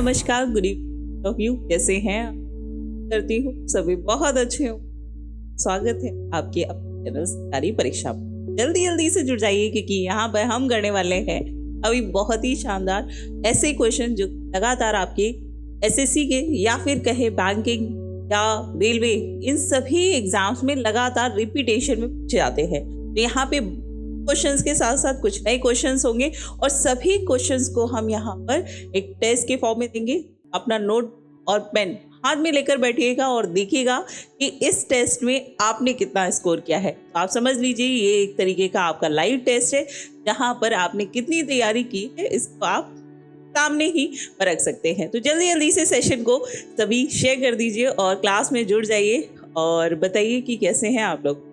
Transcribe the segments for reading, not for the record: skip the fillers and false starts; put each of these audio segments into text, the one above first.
नमस्कार, good evening of you. कैसे हैं? करती हूँ सभी बहुत अच्छे हो। स्वागत है आपके अपने चैनल सरकारी परीक्षा में। जल्दी जल्दी से जुड़ जाइए क्योंकि यहाँ पर हम करने वाले हैं अभी बहुत ही शानदार ऐसे क्वेश्चन जो लगातार आपके एसएससी के या फिर कहे बैंकिंग या रेलवे, इन सभी एग्जाम्स में लगातार रिपीटेशन में पूछे जाते हैं। तो यहाँ पे क्वेश्चंस के साथ साथ कुछ नए क्वेश्चंस होंगे और सभी क्वेश्चंस को हम यहाँ पर एक टेस्ट के फॉर्म में देंगे। अपना नोट और पेन हाथ में लेकर बैठिएगा और देखिएगा कि इस टेस्ट में आपने कितना स्कोर किया है। तो आप समझ लीजिए ये एक तरीके का आपका लाइव टेस्ट है जहाँ पर आपने कितनी तैयारी की है इसको आप सामने ही परख सकते हैं। तो जल्दी जल्दी से सेशन को सभी शेयर कर दीजिए और क्लास में जुड़ जाइए और बताइए कि कैसे हैं आप लोग।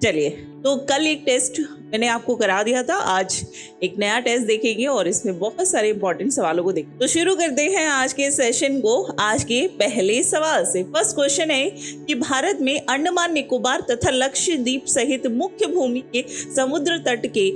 चलिए, तो कल एक टेस्ट मैंने आपको करा दिया था, आज एक नया टेस्ट देखेंगे और इसमें बहुत सारे इंपॉर्टेंट सवालों को देखेंगे। तो शुरू करते हैं आज के सेशन को आज के पहले सवाल से। फर्स्ट क्वेश्चन है कि भारत में अंडमान निकोबार तथा लक्षद्वीप सहित मुख्य भूमि के समुद्र तट के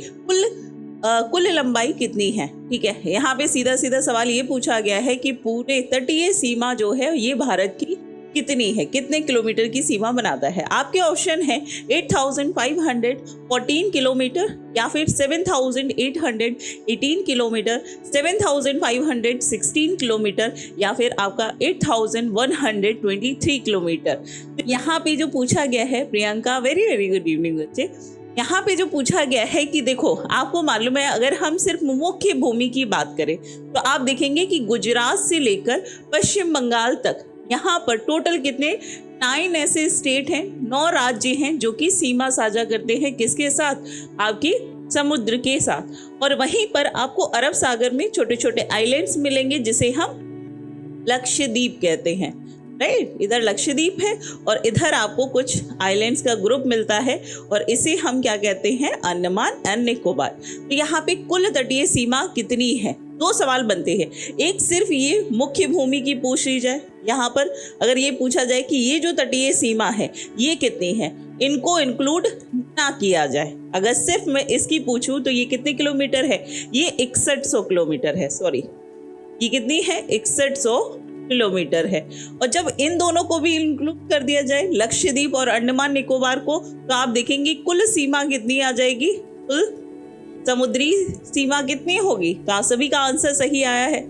कुल लंबाई कितनी है। ठीक है, यहाँ पे सीधा सीधा सवाल ये पूछा गया है कि पूरे तटीय सीमा जो है ये भारत की कितनी है, कितने किलोमीटर की सीमा बनाता है। आपके ऑप्शन है 8514 किलोमीटर या फिर 7818 किलोमीटर, 7516 किलोमीटर या फिर आपका 8123 किलोमीटर। तो यहाँ पे जो पूछा गया है Priyanka, very very good evening बच्चे। यहाँ पे जो पूछा गया है कि देखो आपको मालूम है अगर हम सिर्फ मुख्य भूमि की बात करें तो आप देखेंगे कि गुजरात से लेकर पश्चिम बंगाल तक यहाँ पर टोटल कितने 9 ऐसे स्टेट हैं, 9 राज्य हैं जो कि सीमा साझा करते हैं किसके साथ, आपकी समुद्र के साथ। और वहीं पर आपको अरब सागर में छोटे छोटे आइलैंड्स मिलेंगे जिसे हम लक्षद्वीप कहते हैं। राइट, इधर लक्षद्वीप है और इधर आपको कुछ आइलैंड्स का ग्रुप मिलता है और इसे हम क्या कहते हैं, अंडमान एंड निकोबार। तो यहाँ पे कुल तटीय सीमा कितनी है, दो सवाल बनते हैं। एक सिर्फ ये मुख्य भूमि की पूछ ली जाए, यहाँ पर अगर ये पूछा जाए कि ये जो तटीय सीमा है ये कितनी है, इनको इंक्लूड ना किया जाए। अगर सिर्फ मैं इसकी पूछूं तो ये कितने किलोमीटर है, ये 6100 किलोमीटर है। सॉरी, ये कितनी है, 6100 किलोमीटर है। और जब इन दोनों को भी इंक्लूड कर दिया जाए, लक्षद्वीप और अंडमान निकोबार को, तो आप देखेंगे कुल सीमा कितनी आ जाएगी, कुल समुद्री सीमा कितनी होगी। तो आप सभी का आंसर सही आया है।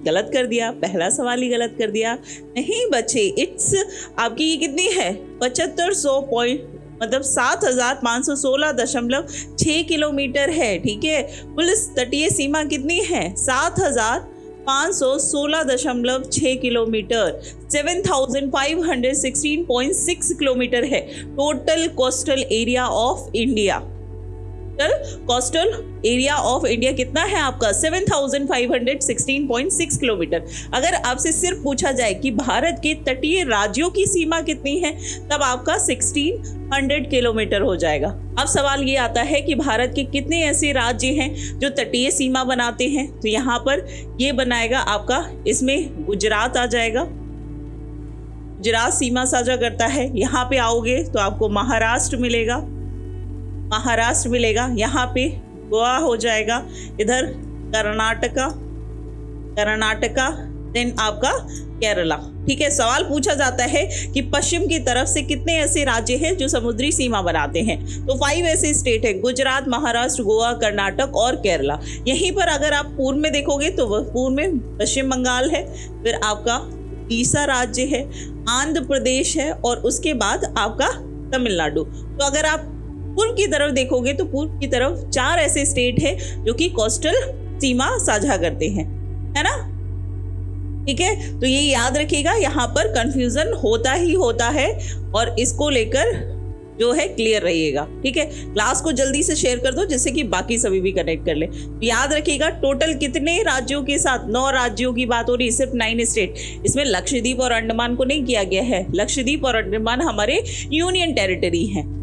गलत कर दिया, पहला सवाल ही गलत कर दिया। नहीं बच्चे, इट्स आपकी ये कितनी है, 7500 पॉइंट मतलब 7516.6 किलोमीटर है। ठीक है, कुल तटीय सीमा कितनी है, 7516.6 किलोमीटर, 7516.6 किलोमीटर है total coastal area of India. Coastal area of India कितना है आपका, 7516.6 किलोमीटर। अगर आपसे सिर्फ पूछा जाए कि भारत के तटीय राज्यों की सीमा कितनी है तब आपका 1600 किलोमीटर हो जाएगा। अब सवाल ये आता है कि भारत के कितने ऐसे राज्य हैं जो तटीय सीमा बनाते हैं। तो यहाँ पर ये बनाएगा आपका, इसमें गुजरात आ जाएगा, गुजरात सीमा साझा करता है। यहाँ पे आओगे तो आपको महाराष्ट्र मिलेगा, महाराष्ट्र मिलेगा, यहाँ पे गोवा हो जाएगा, इधर कर्नाटका, देन आपका केरला। ठीक है, सवाल पूछा जाता है कि पश्चिम की तरफ से कितने ऐसे राज्य हैं जो समुद्री सीमा बनाते हैं। तो 5 ऐसे स्टेट हैं, गुजरात, महाराष्ट्र, गोवा, कर्नाटक और केरला। यहीं पर अगर आप पूर्व में देखोगे तो पूर्व में पश्चिम बंगाल है, फिर आपका उड़ीसा राज्य है, आंध्र प्रदेश है और उसके बाद आपका तमिलनाडु। तो अगर आप पूर्व की तरफ देखोगे तो पूर्व की तरफ 4 ऐसे स्टेट हैं जो कि कोस्टल सीमा साझा करते हैं, है ना। ठीक है, तो ये याद रखिएगा, यहाँ पर कंफ्यूजन होता ही होता है और इसको लेकर जो है क्लियर रहिएगा। ठीक है, क्लास को जल्दी से शेयर कर दो जिससे कि बाकी सभी भी कनेक्ट कर ले। याद रखिएगा टोटल कितने राज्यों के साथ, 9 राज्यों की बात हो रही है, सिर्फ 9 स्टेट। इसमें लक्षद्वीप और अंडमान को नहीं किया गया है। लक्षद्वीप और अंडमान हमारे यूनियन टेरिटरी हैं।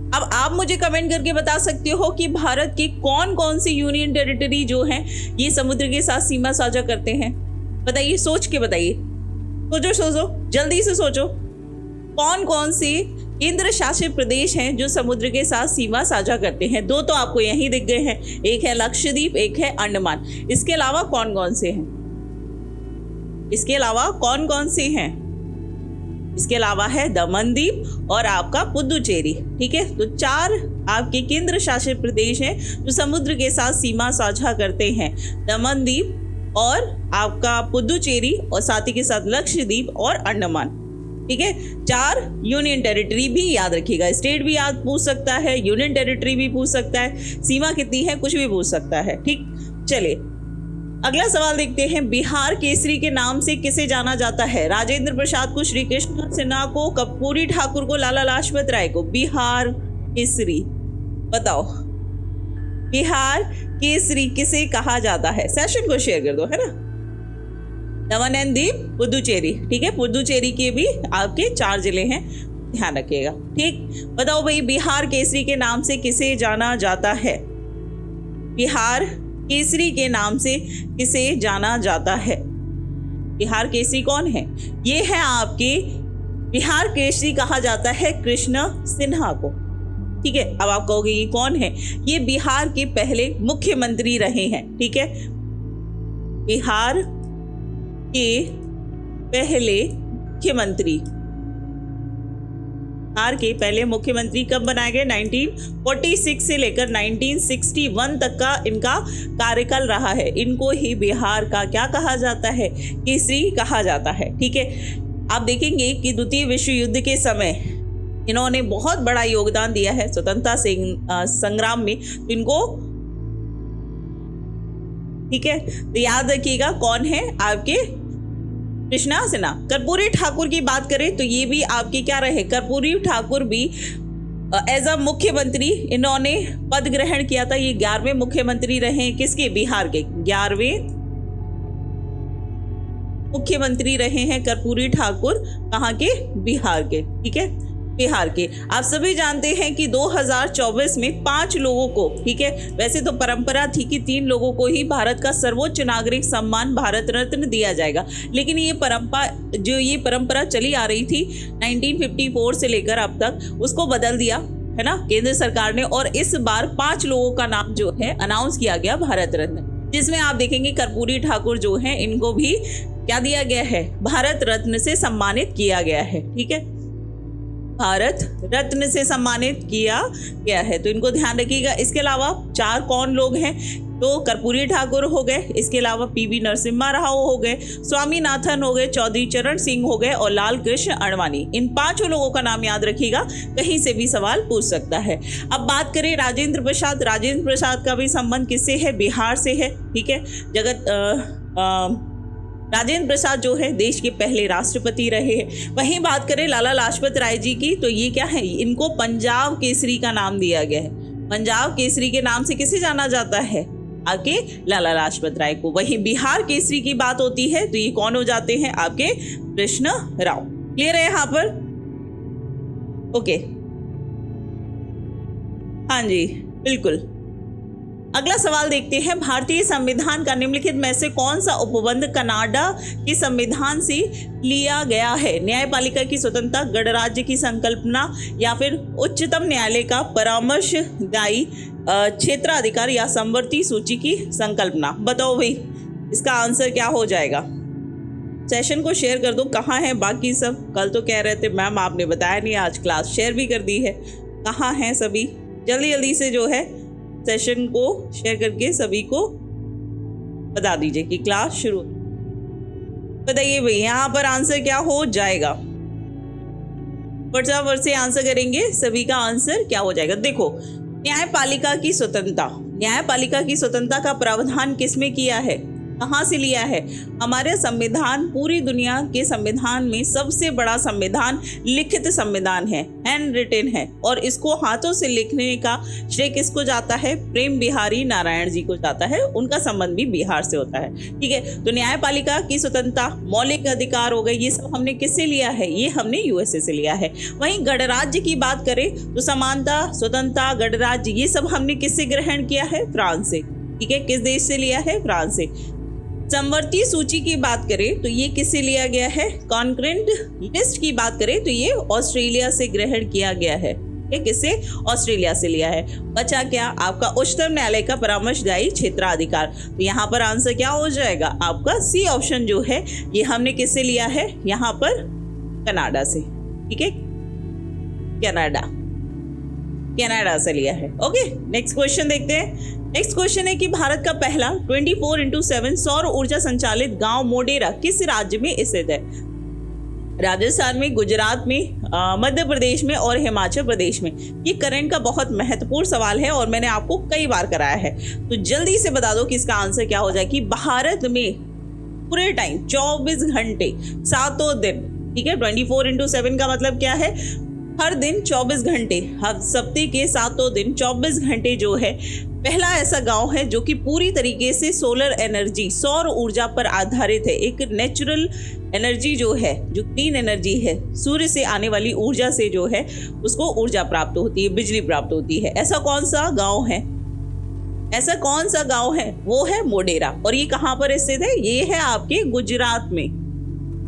अब आप मुझे कमेंट करके बता सकते हो कि भारत के कौन कौन सी यूनियन टेरिटरी जो हैं ये समुद्र के साथ सीमा साझा करते हैं। बताइए, सोच के बताइए, सोचो, जल्दी से सोचो, कौन कौन सी केंद्र शासित प्रदेश हैं जो समुद्र के साथ सीमा साझा करते हैं। दो तो आपको यहीं दिख गए हैं, एक है लक्षद्वीप, एक है अंडमान। इसके अलावा कौन कौन से हैं? इसके अलावा कौन कौन से हैं? इसके अलावा है दमनदीप और आपका पुदुचेरी। ठीक है, तो 4 आपके केंद्र शासित प्रदेश हैं जो समुद्र के साथ सीमा साझा करते हैं, दमनदीप और आपका पुदुचेरी और साथ ही के साथ लक्षद्वीप और अंडमान। ठीक है, 4 यूनियन टेरिटरी भी याद रखिएगा। स्टेट भी याद पूछ सकता है, यूनियन टेरिटरी भी पूछ सकता है, सीमा कितनी है कुछ भी पूछ सकता है। ठीक, चलिए अगला सवाल देखते हैं। बिहार केसरी के नाम से किसे जाना जाता है? राजेंद्र प्रसाद को, श्री कृष्ण सिन्हा को, कर्पूरी ठाकुर को, लाला लाजपत राय को। बिहार केसरी बताओ, बिहार केसरी किसे कहा जाता है? सेशन को शेयर कर दो, है ना। दमन एंड दीव, पुदुचेरी। ठीक है, पुदुचेरी के भी आपके 4 जिले हैं, ध्यान रखिएगा। ठीक, बताओ भाई बिहार केसरी के नाम से किसे जाना जाता है? बिहार केसरी के नाम से किसे जाना जाता है? बिहार केसरी कौन है? ये है आपके बिहार केसरी कहा जाता है कृष्ण सिन्हा को। ठीक है, अब आप कहोगे ये कौन है? ये बिहार के पहले मुख्यमंत्री रहे हैं। ठीक है, बिहार के पहले मुख्यमंत्री, बिहार के पहले मुख्यमंत्री कब बनाए गए? 1946 से लेकर 1961 तक का इनका कार्यकाल रहा है। इनको ही बिहार का क्या कहा जाता है? केसरी कहा जाता है। ठीक है, आप देखेंगे कि द्वितीय विश्व युद्ध के समय इन्होंने बहुत बड़ा योगदान दिया है स्वतंत्रता संग्राम में। इनको ठीक है, तो याद रखिएगा कौन है आपके कृष्णा सिन्हा। कर्पूरी ठाकुर की बात करें तो ये भी आपके क्या रहे? कर्पूरी ठाकुर भी एज अ मुख्यमंत्री इन्होंने पद ग्रहण किया था। ये 11वें मुख्यमंत्री रहे। किसके? बिहार के 11वें मुख्यमंत्री रहे हैं कर्पूरी ठाकुर। कहाँ के? बिहार के। ठीक है, बिहार के। आप सभी जानते हैं कि 2024 में 5 लोगों को, ठीक है, वैसे तो परंपरा थी कि 3 लोगों को ही भारत का सर्वोच्च नागरिक सम्मान भारत रत्न दिया जाएगा, लेकिन ये परंपरा चली आ रही थी 1954 से लेकर अब तक, उसको बदल दिया है ना केंद्र सरकार ने। और इस बार 5 लोगों का नाम जो है अनाउंस किया गया भारत रत्न, जिसमें आप देखेंगे कर्पूरी ठाकुर जो है इनको भी क्या दिया गया है? भारत रत्न से सम्मानित किया गया है। ठीक है, भारत रत्न से सम्मानित किया गया है, तो इनको ध्यान रखिएगा। इसके अलावा 4 कौन लोग हैं? तो कर्पूरी ठाकुर हो गए, इसके अलावा पीवी नरसिम्हा राव हो गए, स्वामीनाथन हो गए, चौधरी चरण सिंह हो गए और लाल कृष्ण अडवाणी। इन 5 लोगों का नाम याद रखिएगा, कहीं से भी सवाल पूछ सकता है। अब बात करें राजेंद्र प्रसाद। राजेंद्र प्रसाद का भी संबंध किससे है? बिहार से है। ठीक है, राजेंद्र प्रसाद जो है देश के पहले राष्ट्रपति रहे हैं। वहीं बात करें लाला लाजपत राय जी की, तो ये क्या है? इनको पंजाब केसरी का नाम दिया गया है। पंजाब केसरी के नाम से किसे जाना जाता है? आपके लाला लाजपत राय को। वहीं बिहार केसरी की बात होती है तो ये कौन हो जाते हैं? आपके कृष्ण राव। क्लियर है यहाँ पर? ओके, हाँ जी बिल्कुल। अगला सवाल देखते हैं। भारतीय संविधान का निम्नलिखित में से कौन सा उपबंध कनाडा के संविधान से लिया गया है? न्यायपालिका की स्वतंत्रता, गणराज्य की संकल्पना या फिर उच्चतम न्यायालय का परामर्शदायी क्षेत्राधिकार या समवर्ती सूची की संकल्पना। बताओ भाई इसका आंसर क्या हो जाएगा? सेशन को शेयर कर दो, कहाँ है बाकी सब? कल तो कह रहे थे मैम आपने बताया नहीं, आज क्लास शेयर भी कर दी है। कहाँ हैं सभी? जल्दी जल्दी से जो है सेशन को शेयर करके सभी को बता दीजिए कि क्लास शुरू। बताइए भाई यहाँ पर आंसर क्या हो जाएगा? फटाफट से आंसर करेंगे, सभी का आंसर क्या हो जाएगा? देखो, न्यायपालिका की स्वतंत्रता, न्यायपालिका की स्वतंत्रता का प्रावधान किसमें किया है? कहाँ से लिया है? हमारे संविधान पूरी दुनिया के संविधान में सबसे बड़ा संविधान लिखित संविधान है, हैंड रिटन है, और इसको हाथों से लिखने का श्रेय किसको जाता है? प्रेम बिहारी नारायण जी को जाता है। उनका संबंध भी बिहार से होता है। ठीक है, तो न्यायपालिका की स्वतंत्रता, मौलिक अधिकार हो गए, ये सब हमने किससे लिया है? ये हमने यूएसए से लिया है। वहीं गणराज्य की बात करें तो समानता, स्वतंत्रता, गणराज्य ये सब हमने किससे ग्रहण किया है? फ्रांस से। ठीक है, किस देश से लिया है? फ्रांस से। समवर्ती सूची की बात करें तो ये किससे लिया गया है? कॉन्करेंट लिस्ट की बात करें तो ये ऑस्ट्रेलिया से ग्रहण किया गया है। ये किससे? ऑस्ट्रेलिया से लिया है। बचा क्या? आपका उच्चतम न्यायालय का परामर्शदायी क्षेत्राधिकार। तो यहाँ पर आंसर क्या हो जाएगा? आपका सी ऑप्शन जो है ये हमने किससे लिया है? यहाँ पर कनाडा से। ठीक है, कनाडा से लिया है। ओके, नेक्स्ट क्वेश्चन देखते हैं। नेक्स्ट क्वेश्चन है कि भारत का पहला 24/7 सौर ऊर्जा संचालित गांव मोडेरा किस राज्य में स्थित है? राजस्थान में, गुजरात में, मध्य प्रदेश में और हिमाचल प्रदेश में। ये करंट का बहुत महत्वपूर्ण सवाल है और मैंने आपको कई बार कराया है, तो जल्दी से बता दो कि इसका आंसर क्या हो जाए। कि भारत में पूरे टाइम 24 घंटे 7 दिन, ठीक है, 24/7 का मतलब क्या है? हर दिन 24 घंटे, हर सप्ताह के 7 दिन 24 घंटे जो है पहला ऐसा गांव है जो कि पूरी तरीके से सोलर एनर्जी, सौर ऊर्जा पर आधारित है। एक नेचुरल एनर्जी जो है, जो क्लीन एनर्जी है, सूर्य से आने वाली ऊर्जा से जो है उसको ऊर्जा प्राप्त होती है, बिजली प्राप्त होती है। ऐसा कौन सा गांव है? ऐसा कौन सा गांव है? वो है मोडेरा। और ये कहाँ पर स्थित है? ये है आपके गुजरात में।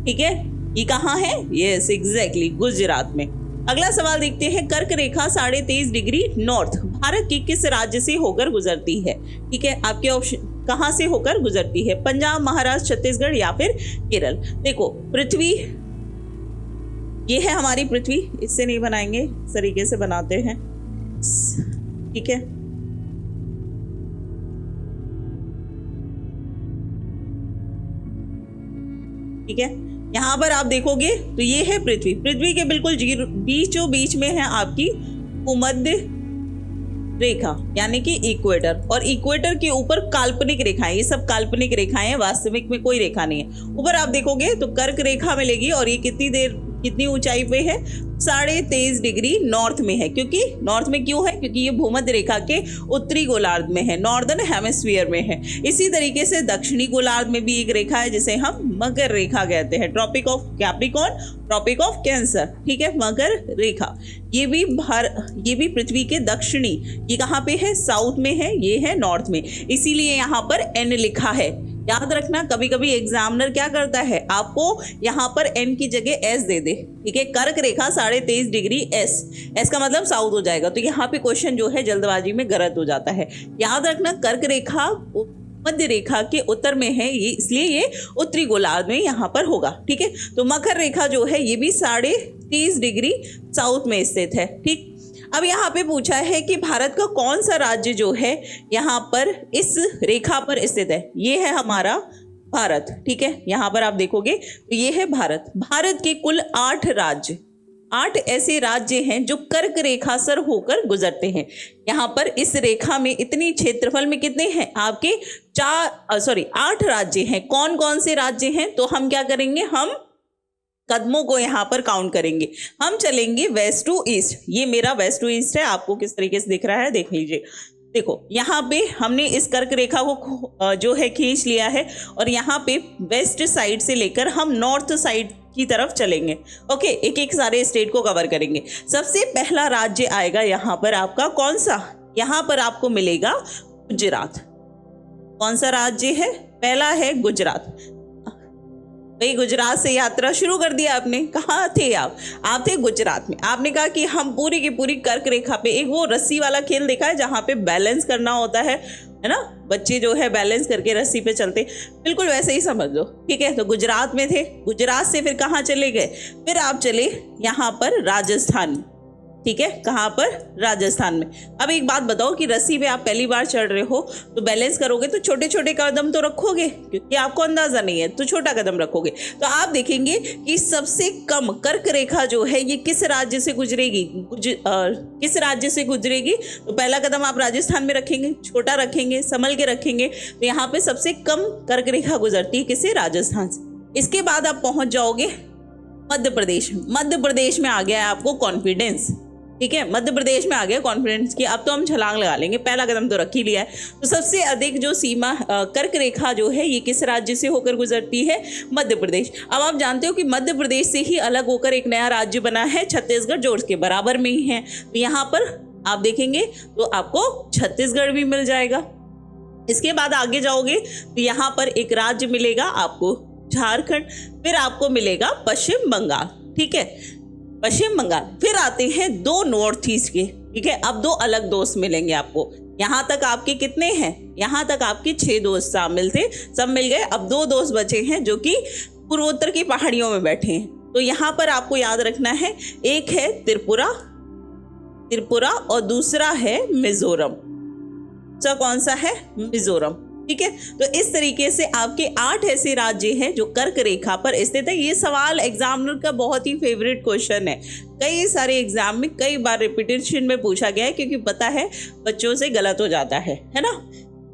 ठीक है, ये कहाँ है? यस, एग्जैक्टली गुजरात में। अगला सवाल देखते हैं। कर्क रेखा 23.5 डिग्री नॉर्थ भारत के किस राज्य से होकर गुजरती है? ठीक है, आपके ऑप्शन कहां से होकर गुजरती है? पंजाब, महाराष्ट्र, छत्तीसगढ़ या फिर केरल? देखो, पृथ्वी ये है हमारी पृथ्वी, इससे नहीं बनाएंगे, इस तरीके से बनाते हैं। ठीक है, ठीक है, यहाँ पर आप देखोगे तो ये है पृथ्वी। पृथ्वी के बिल्कुल बीचों बीच में है आपकी भूमध्य रेखा, यानी कि इक्वेटर। और इक्वेटर के ऊपर काल्पनिक रेखाएं, ये सब काल्पनिक रेखाएं हैं, वास्तविक में कोई रेखा नहीं है। ऊपर आप देखोगे तो कर्क रेखा मिलेगी और ये कितनी ऊंचाई पे है? 23.5 डिग्री नॉर्थ में है। क्योंकि नॉर्थ में क्यों है? क्योंकि ये भूमध्य रेखा के उत्तरी गोलार्ध में है, नॉर्दर्न हेमिस्फीयर में है। इसी तरीके से दक्षिणी गोलार्ध में भी एक रेखा है जिसे हम मकर रेखा कहते हैं, tropic of Capricorn, tropic of Cancer. ठीक है, मकर रेखा ये भी पृथ्वी के दक्षिणी, ये कहाँ पे है? साउथ में है, ये है नॉर्थ में, इसीलिए यहाँ पर एन लिखा है। याद रखना, कभी कभी एग्जामिनर क्या करता है, आपको यहाँ पर एन की जगह एस दे दे। ठीक है, कर्क रेखा 23.5 डिग्री एस का मतलब साउथ हो जाएगा, तो यहाँ पे क्वेश्चन जो है जल्दबाजी में गलत हो जाता है। याद रखना, कर्क रेखा मध्य रेखा के उत्तर में है, ये इसलिए ये उत्तरी गोलार्ध में यहाँ पर होगा। ठीक है, तो मकर रेखा जो है ये भी 23.5 डिग्री साउथ में स्थित है। ठीक, अब यहाँ पे पूछा है कि भारत का कौन सा राज्य जो है यहाँ पर इस रेखा पर स्थित है? ये है हमारा भारत। ठीक है, यहाँ पर आप देखोगे तो ये है भारत। भारत के कुल 8 राज्य, 8 ऐसे राज्य हैं जो कर्क रेखा सर होकर गुजरते हैं। यहाँ पर इस रेखा में इतनी क्षेत्रफल में कितने हैं आपके? 8 राज्य हैं। कौन कौन से राज्य हैं? तो हम क्या करेंगे, हम कदमों को यहाँ पर काउंट करेंगे। हम चलेंगे वेस्ट टू ईस्ट। ये मेरा वेस्ट टू ईस्ट है, आपको किस तरीके से दिख रहा है देख लीजिए। देखो, यहाँ पे हमने इस कर्क रेखा को जो है खींच लिया है और यहाँ पे वेस्ट साइड से लेकर हम नॉर्थ साइड की तरफ चलेंगे। ओके, एक एक सारे स्टेट को कवर करेंगे। सबसे पहला राज्य आएगा यहाँ पर आपका कौन सा? यहाँ पर आपको मिलेगा गुजरात। कौन सा राज्य है? पहला है गुजरात। भाई, गुजरात से यात्रा शुरू कर दिया आपने। कहाँ थे आप थे गुजरात में। आपने कहा कि हम पूरी की पूरी कर्क रेखा पे, एक वो रस्सी वाला खेल देखा है जहाँ पे बैलेंस करना होता है ना, बच्चे जो है बैलेंस करके रस्सी पे चलते, बिल्कुल वैसे ही समझ लो। ठीक है, तो गुजरात में थे। गुजरात से फिर कहाँ चले गए? फिर आप चले यहाँ पर राजस्थान। ठीक है, कहाँ पर? राजस्थान में। अब एक बात बताओ कि रस्सी पे आप पहली बार चढ़ रहे हो तो बैलेंस करोगे तो छोटे छोटे कदम तो रखोगे, क्योंकि आपको अंदाजा नहीं है, तो छोटा कदम रखोगे। तो आप देखेंगे कि सबसे कम कर्क रेखा जो है ये किस राज्य से गुजरेगी? किस राज्य से गुजरेगी? तो पहला कदम आप राजस्थान में रखेंगे, छोटा रखेंगे, संभल के रखेंगे। तो यहाँ पे सबसे कम कर्क रेखा गुजरती है किससे? राजस्थान से। इसके बाद आप पहुंच जाओगे मध्य प्रदेश। मध्य प्रदेश में आ गया है आपको कॉन्फिडेंस। ठीक है, मध्य प्रदेश में आ गया कॉन्फिडेंस की। अब तो हम छलांग लगा लेंगे, पहला कदम तो रख ही लिया है। तो सबसे अधिक जो सीमा कर्क रेखा जो है ये किस राज्य से होकर गुजरती है? मध्य प्रदेश। अब आप जानते हो कि मध्य प्रदेश से ही अलग होकर एक नया राज्य बना है छत्तीसगढ़, जो उसके बराबर में ही है। तो यहाँ पर आप देखेंगे तो आपको छत्तीसगढ़ भी मिल जाएगा। इसके बाद आगे जाओगे तो यहाँ पर एक राज्य मिलेगा आपको झारखंड, फिर आपको मिलेगा पश्चिम बंगाल, ठीक है, पश्चिम बंगाल। फिर आते हैं 2 नॉर्थ ईस्ट के, ठीक है। अब 2 अलग दोस्त मिलेंगे आपको। यहाँ तक आपके कितने हैं, यहाँ तक आपके 6 दोस्त शामिल थे, सब मिल गए। अब 2 दोस्त बचे हैं जो कि पूर्वोत्तर की पहाड़ियों में बैठे हैं। तो यहाँ पर आपको याद रखना है, एक है त्रिपुरा और दूसरा है मिजोरम। तो कौन सा है, मिजोरम, ठीक है। तो इस तरीके से आपके 8 ऐसे राज्य हैं जो कर्क रेखा पर स्थित है। ये सवाल एग्जामिनर का बहुत ही फेवरेट क्वेश्चन है, कई सारे एग्जाम में कई बार रिपीटेशन में पूछा गया है, क्योंकि पता है बच्चों से गलत हो जाता है ना।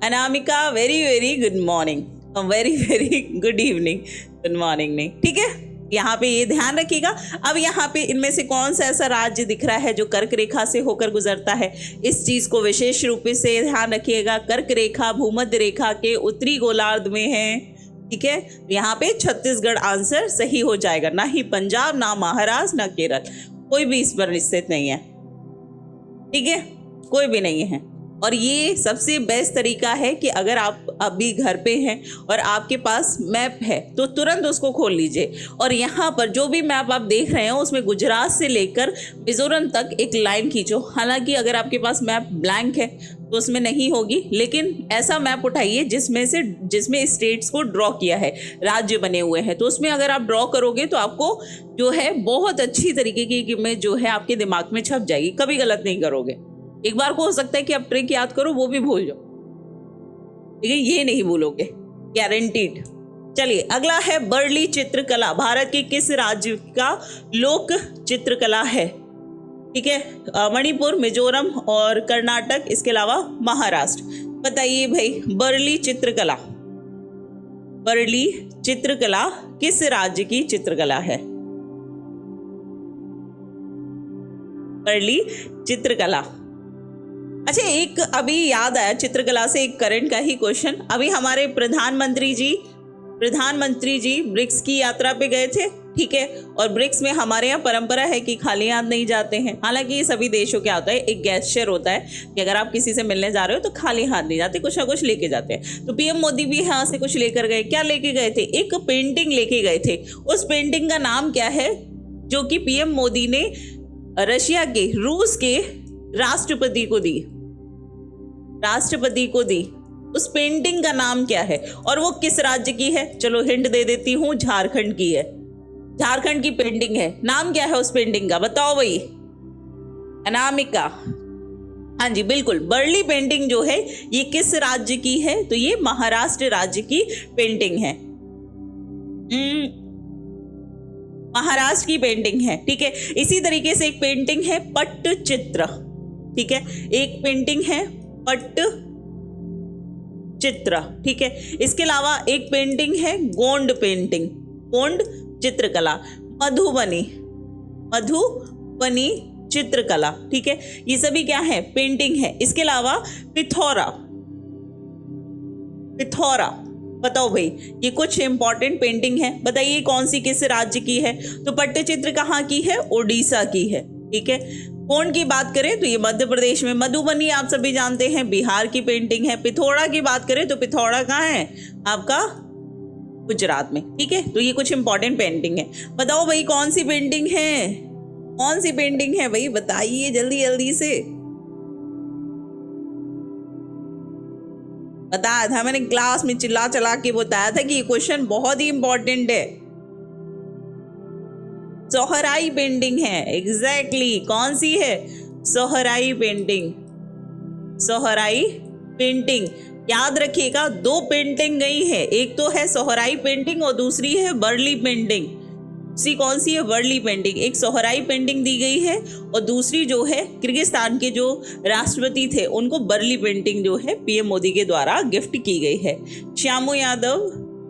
Anamika very very good morning, very very good evening, good morning नहीं, ठीक है। यहाँ पे ये ध्यान रखिएगा। अब यहाँ पे इनमें से कौन सा ऐसा राज्य दिख रहा है जो कर्क रेखा से होकर गुजरता है, इस चीज को विशेष रूप से ध्यान रखिएगा। कर्क रेखा भूमध्य रेखा के उत्तरी गोलार्ध में है, ठीक है। यहाँ पे छत्तीसगढ़ आंसर सही हो जाएगा, ना ही पंजाब, ना महाराष्ट्र, ना केरल, कोई भी इस पर स्थित नहीं है, ठीक है, कोई भी नहीं है। और ये सबसे बेस्ट तरीका है कि अगर आप अभी घर पे हैं और आपके पास मैप है तो तुरंत उसको खोल लीजिए, और यहाँ पर जो भी मैप आप देख रहे हैं उसमें गुजरात से लेकर मिजोरम तक एक लाइन खींचो। हालांकि अगर आपके पास मैप ब्लैंक है तो उसमें नहीं होगी, लेकिन ऐसा मैप उठाइए जिसमें स्टेट्स को ड्रॉ किया है, राज्य बने हुए हैं, तो उसमें अगर आप ड्रॉ करोगे तो आपको जो है बहुत अच्छी तरीके की इमेज जो है आपके दिमाग में छप जाएगी, कभी गलत नहीं करोगे। एक बार को हो सकता है कि आप ट्रिक याद करो वो भी भूल जाओ, ठीक है, ये नहीं भूलोगे, गारंटीड। चलिए अगला है बर्ली चित्रकला। भारत के किस राज्य का लोक चित्रकला है, ठीक है, मणिपुर, मिजोरम और कर्नाटक, इसके अलावा महाराष्ट्र। बताइए भाई, बर्ली चित्रकला किस राज्य की चित्रकला है, बर्ली चित्रकला। अच्छा, एक अभी याद आया चित्रकला से, एक करंट का ही क्वेश्चन। अभी हमारे प्रधानमंत्री जी ब्रिक्स की यात्रा पे गए थे, ठीक है, और ब्रिक्स में हमारे यहाँ परंपरा है कि खाली हाथ नहीं जाते हैं। हालांकि ये सभी देशों क्या होता है, एक गेस्चर होता है कि अगर आप किसी से मिलने जा रहे हो तो खाली हाथ नहीं जाते, कुछ ना कुछ लेके जाते हैं। तो पीएम मोदी भी यहाँ से कुछ लेकर गए। क्या लेके गए थे, एक पेंटिंग लेके गए थे। उस पेंटिंग का नाम क्या है जो कि पीएम मोदी ने रूस के राष्ट्रपति को दी, उस पेंटिंग का नाम क्या है और वो किस राज्य की है। चलो हिंट दे देती हूँ, झारखंड की है, झारखंड की पेंटिंग है। नाम क्या है उस पेंटिंग का, बताओ भाई अनामिका। हाँ जी बिल्कुल, बर्ली पेंटिंग जो है ये किस राज्य की है, तो ये महाराष्ट्र राज्य की पेंटिंग है, महाराष्ट्र की पेंटिंग है, ठीक है। इसी तरीके से एक पेंटिंग है पट्टचित्र, ठीक है, एक पेंटिंग है पट्टचित्र, ठीक है। इसके अलावा एक पेंटिंग है गोंड चित्रकला, मधुबनी चित्रकला, ठीक है। ये सभी क्या है, पेंटिंग है। इसके अलावा पिथौरा, बताओ भाई, ये कुछ इंपॉर्टेंट पेंटिंग है, बताइए कौन सी किस राज्य की है। तो पट्टचित्र कहाँ की है, ओडिशा की है, ठीक है। गोंड की बात करें तो ये मध्य प्रदेश में, मधुबनी आप सभी जानते हैं बिहार की पेंटिंग है। पिथौरा की बात करें तो पिथौरा कहाँ है, आपका गुजरात में, ठीक है। तो ये कुछ इंपॉर्टेंट पेंटिंग है। बताओ भाई कौन सी पेंटिंग है भाई, बताइए जल्दी से। बताया था मैंने, क्लास में चिल्ला चला के बताया था कि ये क्वेश्चन बहुत ही इंपॉर्टेंट है। सोहराई पेंटिंग है, एग्जैक्टली कौन सी है, सोहराई पेंटिंग। याद रखिएगा 2 पेंटिंग गई है, एक तो है सोहराई पेंटिंग और दूसरी है बर्ली पेंटिंग। कौन सी है, बर्ली पेंटिंग। एक सोहराई पेंटिंग दी गई है और दूसरी जो है किर्गिस्तान के जो राष्ट्रपति थे उनको बर्ली पेंटिंग जो है पीएम मोदी के द्वारा गिफ्ट की गई है। श्यामू यादव,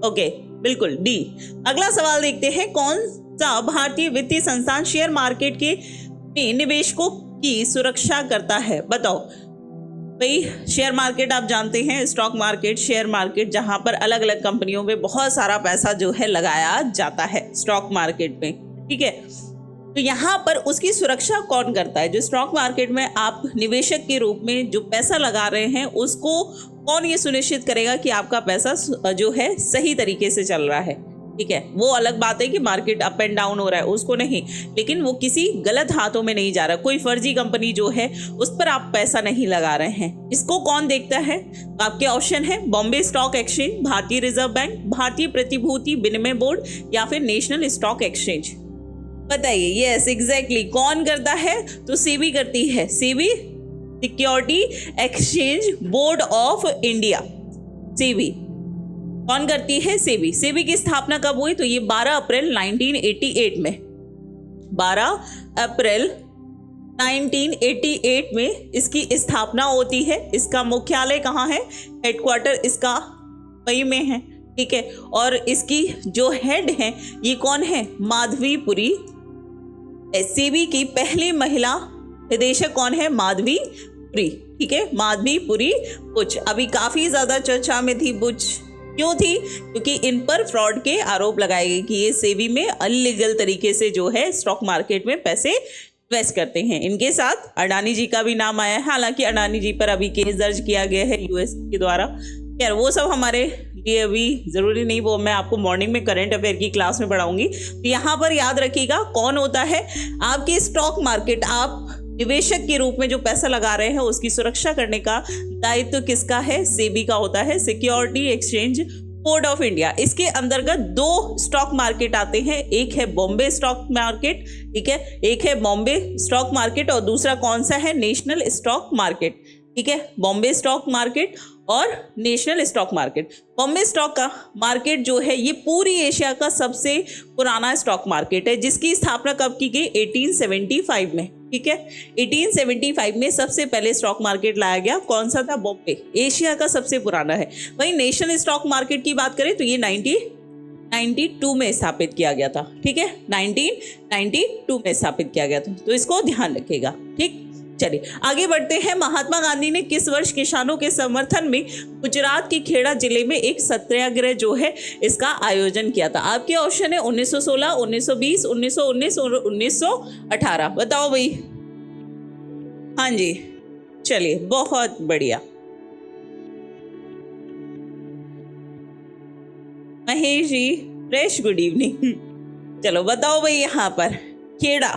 ओके बिल्कुल डी। अगला सवाल देखते हैं, कौन सा भारतीय वित्तीय संस्थान शेयर मार्केट के निवेशकों की सुरक्षा करता है, बताओ भाई। शेयर मार्केट आप जानते हैं, स्टॉक मार्केट, शेयर मार्केट, जहां पर अलग अलग कंपनियों में बहुत सारा पैसा जो है लगाया जाता है स्टॉक मार्केट में, ठीक है। तो यहाँ पर उसकी सुरक्षा कौन करता है? जो स्टॉक मार्केट में आप निवेशक के रूप में जो पैसा लगा रहे हैं उसको कौन ये सुनिश्चित करेगा कि आपका पैसा जो है सही तरीके से चल रहा है? ठीक है, वो अलग बात है कि मार्केट अप एंड डाउन हो रहा है उसको नहीं, लेकिन वो किसी गलत हाथों में नहीं जा रहा, कोई फर्जी कंपनी जो है उस पर आप पैसा नहीं लगा रहे हैं। इसको कौन देखता है? तो आपके ऑप्शन है बॉम्बे स्टॉक एक्सचेंज, भारतीय रिजर्व बैंक, भारतीय प्रतिभूति विनिमय बोर्ड या फिर नेशनल स्टॉक एक्सचेंज। बताइए। Yes, exactly. कौन करता है? तो सेबी करती है। SEBI, security exchange board of India. SEBI कौन करती है? सेबी। सेबी की स्थापना कब हुई? तो ये 12 अप्रैल 1988 में, 12 अप्रैल 1988 में इसकी स्थापना होती है। इसका मुख्यालय कहाँ है? हेडक्वार्टर इसका मुंबई में है। ठीक है, और इसकी जो हेड है ये कौन है? माधवीपुरी। सेबी की पहली महिला निदेशक कौन है? माधवीपुरी। ठीक है, माधवीपुरी बुच। अभी काफी ज्यादा चर्चा में थी बुच। क्यों थी? क्योंकि इन पर फ्रॉड के आरोप लगाए गए कि ये सेबी में अनलीगल तरीके से जो है स्टॉक मार्केट में पैसे इन्वेस्ट करते हैं। इनके साथ अडानी जी का भी नाम आया है, हालांकि अडानी जी पर अभी केस दर्ज किया गया है यूएस के द्वारा। खैर वो सब हमारे लिए अभी जरूरी नहीं, वो मैं आपको मॉर्निंग में करंट अफेयर की क्लास में पढ़ाऊंगी। तो यहाँ पर याद रखिएगा कौन होता है आपके स्टॉक मार्केट, आप निवेशक के रूप में जो पैसा लगा रहे हैं उसकी सुरक्षा करने का दायित्व किसका है? सेबी का होता है, security exchange board of India. इसके अंतर्गत 2 स्टॉक मार्केट आते हैं, एक है बॉम्बे स्टॉक मार्केट, ठीक है, एक है बॉम्बे स्टॉक मार्केट और दूसरा कौन सा है? National stock market. ठीक है, बॉम्बे स्टॉक मार्केट और national stock market. Bombay stock का मार्केट जो है ये पूरी एशिया का सबसे पुराना स्टॉक मार्केट है, जिसकी स्थापना कब की गई? 1875 में। ठीक है, 1875 में सबसे पहले स्टॉक मार्केट लाया गया। कौन सा था? बॉम्बे। एशिया का सबसे पुराना है। वहीं नेशनल स्टॉक मार्केट की बात करें तो ये 1992 में स्थापित किया गया था। ठीक है, 1992 में स्थापित किया गया था, तो इसको ध्यान रखिएगा। ठीक, चलिए आगे बढ़ते हैं। महात्मा गांधी ने किस वर्ष किसानों के समर्थन में गुजरात के खेड़ा जिले में एक सत्याग्रह जो है इसका आयोजन किया था? आपके ऑप्शन है 1916, 1920, 1919 और 1918। बताओ भाई। हाँ जी, चलिए बहुत बढ़िया। Mahesh ji fresh, good evening. चलो बताओ भाई यहाँ पर खेड़ा।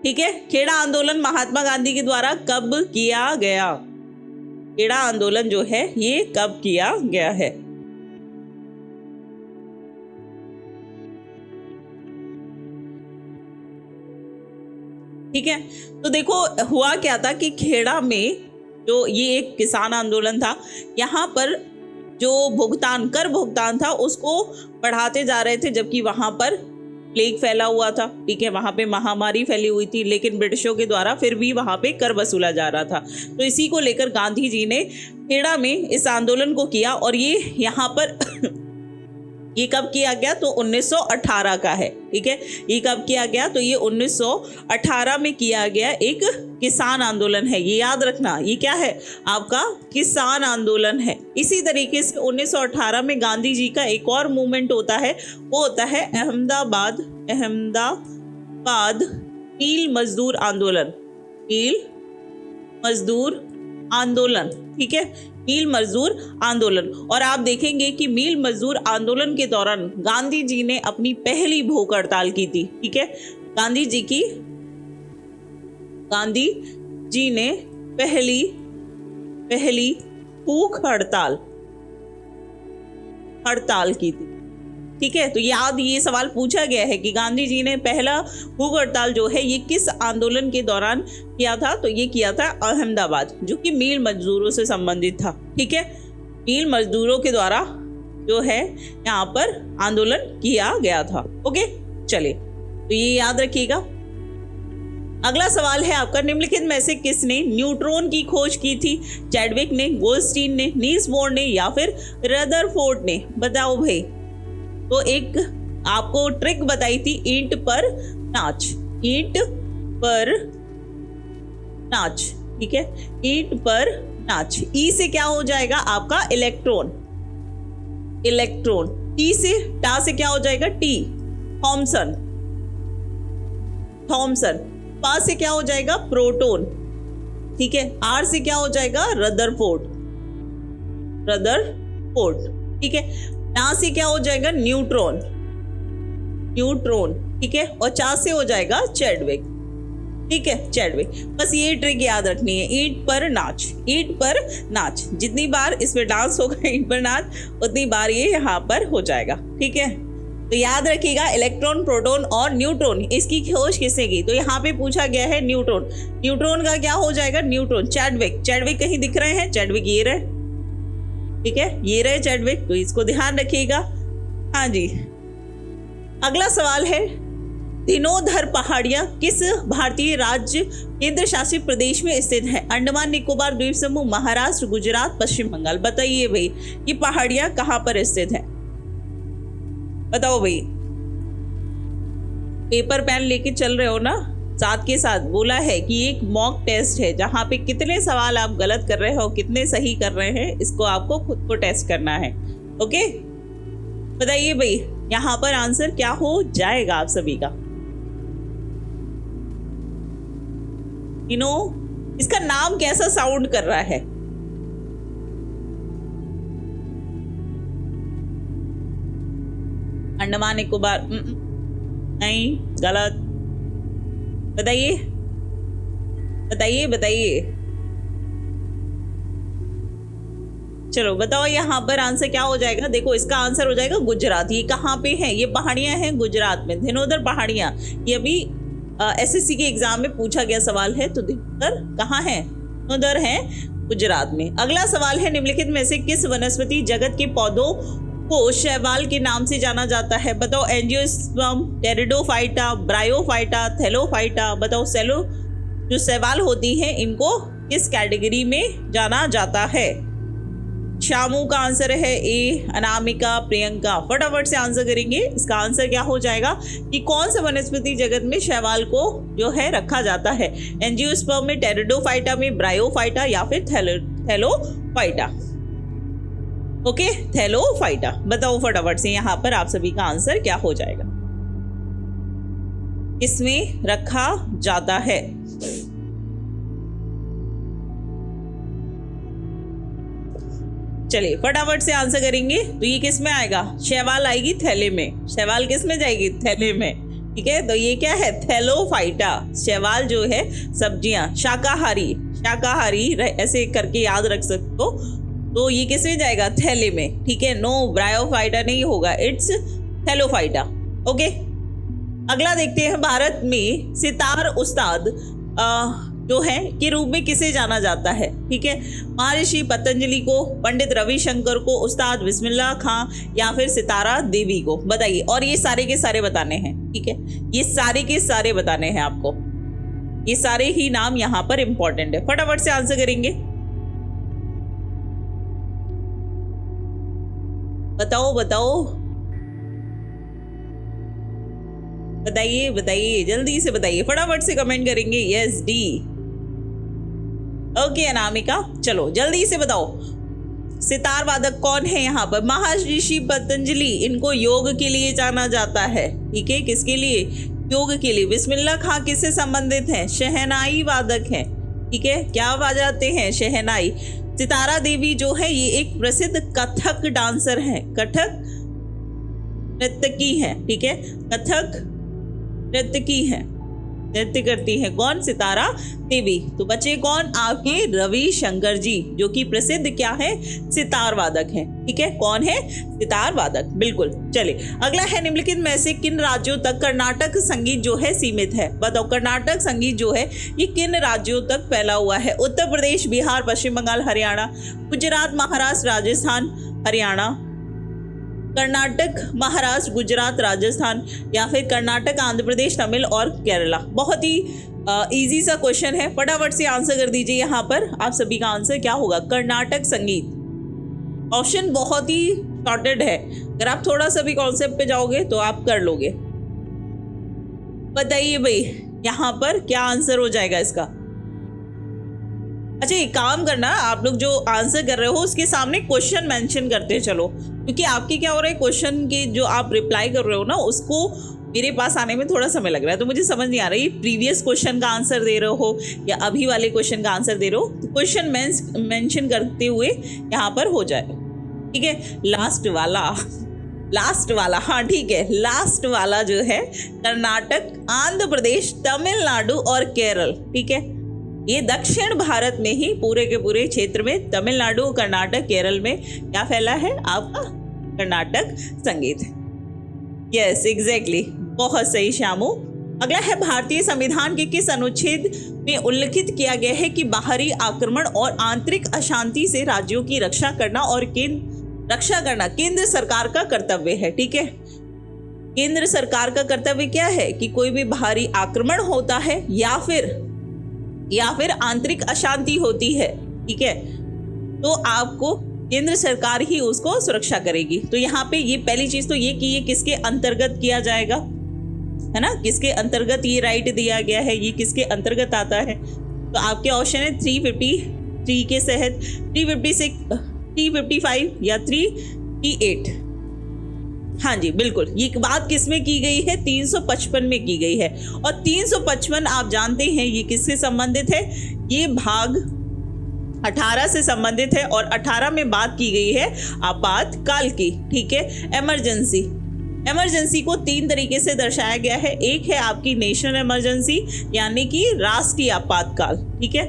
ठीक है, खेड़ा आंदोलन महात्मा गांधी के द्वारा कब किया गया? खेड़ा आंदोलन जो है ये कब किया गया है? ठीक है, तो देखो हुआ क्या था कि खेड़ा में जो ये एक किसान आंदोलन था, यहाँ पर जो कर भुगतान था उसको बढ़ाते जा रहे थे, जबकि वहां पर प्लेग फैला हुआ था। ठीक है, वहां पे महामारी फैली हुई थी, लेकिन ब्रिटिशों के द्वारा फिर भी वहां पे कर वसूला जा रहा था। तो इसी को लेकर गांधी जी ने खेड़ा में इस आंदोलन को किया और ये यहाँ पर ये कब किया गया? तो 1918 का है। ठीक है, ये कब किया गया? तो ये 1918 में किया गया एक किसान आंदोलन है। ये याद रखना, ये क्या है? आपका किसान आंदोलन है। इसी तरीके से 1918 में गांधी जी का एक और मूवमेंट होता है, वो होता है अहमदाबाद मील मजदूर आंदोलन। मील मजदूर आंदोलन, ठीक है, मील मजदूर आंदोलन। और आप देखेंगे कि मील मजदूर आंदोलन के दौरान गांधी जी ने अपनी पहली भूख हड़ताल की थी। ठीक है, गांधी जी ने पहली भूख हड़ताल की थी। ठीक है, तो ये सवाल पूछा गया है कि गांधी जी ने पहला भूख हड़ताल जो है ये किस आंदोलन के दौरान किया था? तो ये किया था अहमदाबाद, जो कि मील मजदूरों से संबंधित था। ठीक है, मील मजदूरों के द्वारा जो है यहाँ पर आंदोलन किया गया था। ओके, चलिए तो ये याद रखिएगा। अगला सवाल है आपका, निम्नलिखित में से किसने न्यूट्रॉन की खोज की थी? चैडविक ने, गोल्डस्टीन ने, नील्स बोर ने या फिर रदरफोर्ड ने? बताओ भाई। तो एक आपको ट्रिक बताई थी, ईंट पर नाच। ठीक है, ईंट पर नाच। ई से क्या हो जाएगा आपका? इलेक्ट्रॉन। टी से टा से क्या हो जाएगा? T, Thomson. थॉमसन। पा से क्या हो जाएगा? प्रोटॉन। ठीक है, आर से क्या हो जाएगा? Rutherford, Rutherford. ठीक है, ना से क्या हो जाएगा? Neutron, neutron. ठीक है, और चा से हो जाएगा चैडविक। ठीक है, चैडविक। बस ये ट्रिक याद रखनी है, ईंट पर नाच, ईंट पर नाच। जितनी बार इसमें डांस होगा ईंट पर नाच, उतनी बार ये यहाँ पर हो जाएगा। ठीक है, तो याद रखिएगा इलेक्ट्रॉन, प्रोटॉन और न्यूट्रॉन, इसकी खोज किसने की? तो यहाँ पे पूछा गया है न्यूट्रॉन। न्यूट्रॉन का क्या हो जाएगा? न्यूट्रॉन। चैडविक, चैडविक कहीं दिख रहे हैं? चैडविक ये रहे। ठीक है, ये रहे चैडविक, तो इसको ध्यान रखिएगा। हाँ जी, अगला सवाल है, दिनोधर पहाड़ियां किस भारतीय राज्य केंद्र शासित प्रदेश में स्थित है? अंडमान निकोबार द्वीप समूह, महाराष्ट्र, गुजरात, पश्चिम बंगाल। बताइए भाई, ये पहाड़ियां कहां पर स्थित है? बताओ भाई। पेपर पेन लेके चल रहे हो ना साथ के साथ? बोला है कि एक मॉक टेस्ट है जहां पे कितने सवाल आप गलत कर रहे हो, कितने सही कर रहे हैं, इसको आपको खुद को टेस्ट करना है। ओके, बताइए भाई यहाँ पर आंसर क्या हो जाएगा आप सभी का? इसका नाम कैसा साउंड कर रहा है? अंडमान निकोबार? नहीं, गलत। बताइए बताइए बताइए, चलो बताओ यहाँ पर आंसर क्या हो जाएगा? देखो इसका आंसर हो जाएगा गुजरात। ये कहाँ पे है? ये पहाड़ियां हैं गुजरात में, धिनोधर पहाड़ियां। ये अभी एसएससी के एग्जाम में पूछा गया सवाल है। तो धिनोधर कहाँ है? धिनोधर है गुजरात में। अगला सवाल है, निम्नलिखित में से किस वनस्पति जगत के पौधों को शैवाल के नाम से जाना जाता है? बताओ, एंजियोस्पर्म, टेरिडोफाइटा, ब्रायोफाइटा, थैलोफाइटा। बताओ, सेलो जो शैवाल होती है इनको किस कैटेगरी में जाना जाता है? शामू का आंसर है ए, अनामिका, प्रियंका। फटाफट से आंसर करेंगे। इसका आंसर क्या हो जाएगा कि कौन सा वनस्पति जगत में शैवाल को जो है रखा जाता है? एंजियोस्पर्म में, टेरिडोफाइटा में, ब्रायोफाइटा या फिर थैलोफाइटा। Okay, Thallophyta. बताओ फटाफट से यहाँ पर आप सभी का आंसर क्या हो जाएगा? इसमें रखा जाता है। चलिए फटाफट से आंसर करेंगे। तो ये किस में आएगा? शैवाल आएगी थैले में। शैवाल किस में जाएगी? थैले में। ठीक है, तो ये क्या है? थैलोफाइटा। शैवाल जो है सब्जियां, शाकाहारी, शाकाहारी ऐसे करके याद रख सकते हो। तो ये किस में जाएगा? थैले में। ठीक है, नो, ब्रायोफाइटा नहीं होगा, इट्स थैलोफाइटा। ओके, अगला देखते हैं, भारत में सितार उस्ताद जो है के रूप में किसे जाना जाता है? ठीक है, महर्षि पतंजलि को, पंडित रविशंकर को, उस्ताद बिस्मिल्लाह खां या फिर सितारा देवी को। बताइए, और ये सारे के सारे बताने हैं। ठीक है, ये सारे के सारे बताने हैं आपको। ये सारे ही नाम यहाँ पर इंपॉर्टेंट है। फटाफट से आंसर करेंगे। बताओ बताओ बताइए बताइए, जल्दी से बताइए, फटाफट से कमेंट करेंगे। Yes, D. ओके अनामिका, चलो जल्दी से बताओ, सितार वादक कौन है यहाँ पर? महर्षि पतंजलि, इनको योग के लिए जाना जाता है। ठीक है, किसके लिए? योग के लिए। बिस्मिल्लाह खां किससे संबंधित है? शहनाई वादक है। ठीक है, क्या बजाते हैं? शहनाई। सितारा देवी जो है ये एक प्रसिद्ध कथक डांसर है, कथक नर्तकी है। ठीक है, कथक नर्तकी है, नृत्य करती है। कौन? सितारा देवी। तो बचे कौन? आपके रविशंकर जी, जो कि प्रसिद्ध क्या है? सितार वादक हैं। ठीक है, कौन है? सितार वादक। बिल्कुल। चलिए अगला है, निम्नलिखित में से किन राज्यों तक कर्नाटक संगीत जो है सीमित है? बताओ, कर्नाटक संगीत जो है ये किन राज्यों तक फैला हुआ है? उत्तर प्रदेश, बिहार, पश्चिम बंगाल, हरियाणा, गुजरात, महाराष्ट्र, राजस्थान, हरियाणा, कर्नाटक, महाराष्ट्र, गुजरात, राजस्थान या फिर कर्नाटक, आंध्र प्रदेश, तमिल और केरला। बहुत ही इजी सा क्वेश्चन है, फटाफट से आंसर कर दीजिए। यहाँ पर आप सभी का आंसर क्या होगा? कर्नाटक संगीत। ऑप्शन बहुत ही शॉर्टेड है, अगर आप थोड़ा सा भी कॉन्सेप्ट पे जाओगे तो आप कर लोगे। बताइए भाई यहाँ पर क्या आंसर हो जाएगा इसका? अच्छा, एक काम करना, आप लोग जो आंसर कर रहे हो उसके सामने क्वेश्चन मेंशन करते चलो, क्योंकि आपके क्या हो रहा है, क्वेश्चन के जो आप रिप्लाई कर रहे हो ना उसको मेरे पास आने में थोड़ा समय लग रहा है, तो मुझे समझ नहीं आ रहा है ये प्रीवियस क्वेश्चन का आंसर दे रहे हो या अभी वाले क्वेश्चन का आंसर दे रहे हो। तो क्वेश्चन मेंशन करते हुए यहाँ पर हो जाए, ठीक है। लास्ट वाला हाँ ठीक है, लास्ट वाला जो है कर्नाटक, आंध्र प्रदेश, तमिलनाडु और केरल, ठीक है। ये दक्षिण भारत में ही पूरे के पूरे क्षेत्र में तमिलनाडु, कर्नाटक, केरल में क्या फैला है आपका कर्नाटक संगीत। यस एग्जैक्टली, बहुत सही श्यामू। अगला है भारतीय संविधान के किस अनुच्छेद में उल्लिखित किया गया है कि बाहरी आक्रमण और आंतरिक अशांति से राज्यों की रक्षा करना केंद्र सरकार का कर्तव्य है, ठीक है। केंद्र सरकार का कर्तव्य क्या है कि कोई भी बाहरी आक्रमण होता है या फिर आंतरिक अशांति होती है, ठीक है, तो आपको केंद्र सरकार ही उसको सुरक्षा करेगी। तो यहाँ पे ये पहली चीज तो ये कि ये किसके अंतर्गत किया जाएगा, है ना, किसके अंतर्गत ये राइट दिया गया है, ये किसके अंतर्गत आता है। तो आपके ऑप्शन है 353 के तहत, 356, 355 या 338। हाँ जी बिल्कुल, ये बात किसमें की गई है, 355 में की गई है। और 355 आप जानते हैं ये किससे संबंधित है, ये भाग 18 से संबंधित है। और 18 में बात की गई है आपातकाल की, ठीक है। इमरजेंसी को 3 तरीके से दर्शाया गया है। एक है आपकी नेशनल इमरजेंसी यानी कि राष्ट्रीय आपातकाल, ठीक है,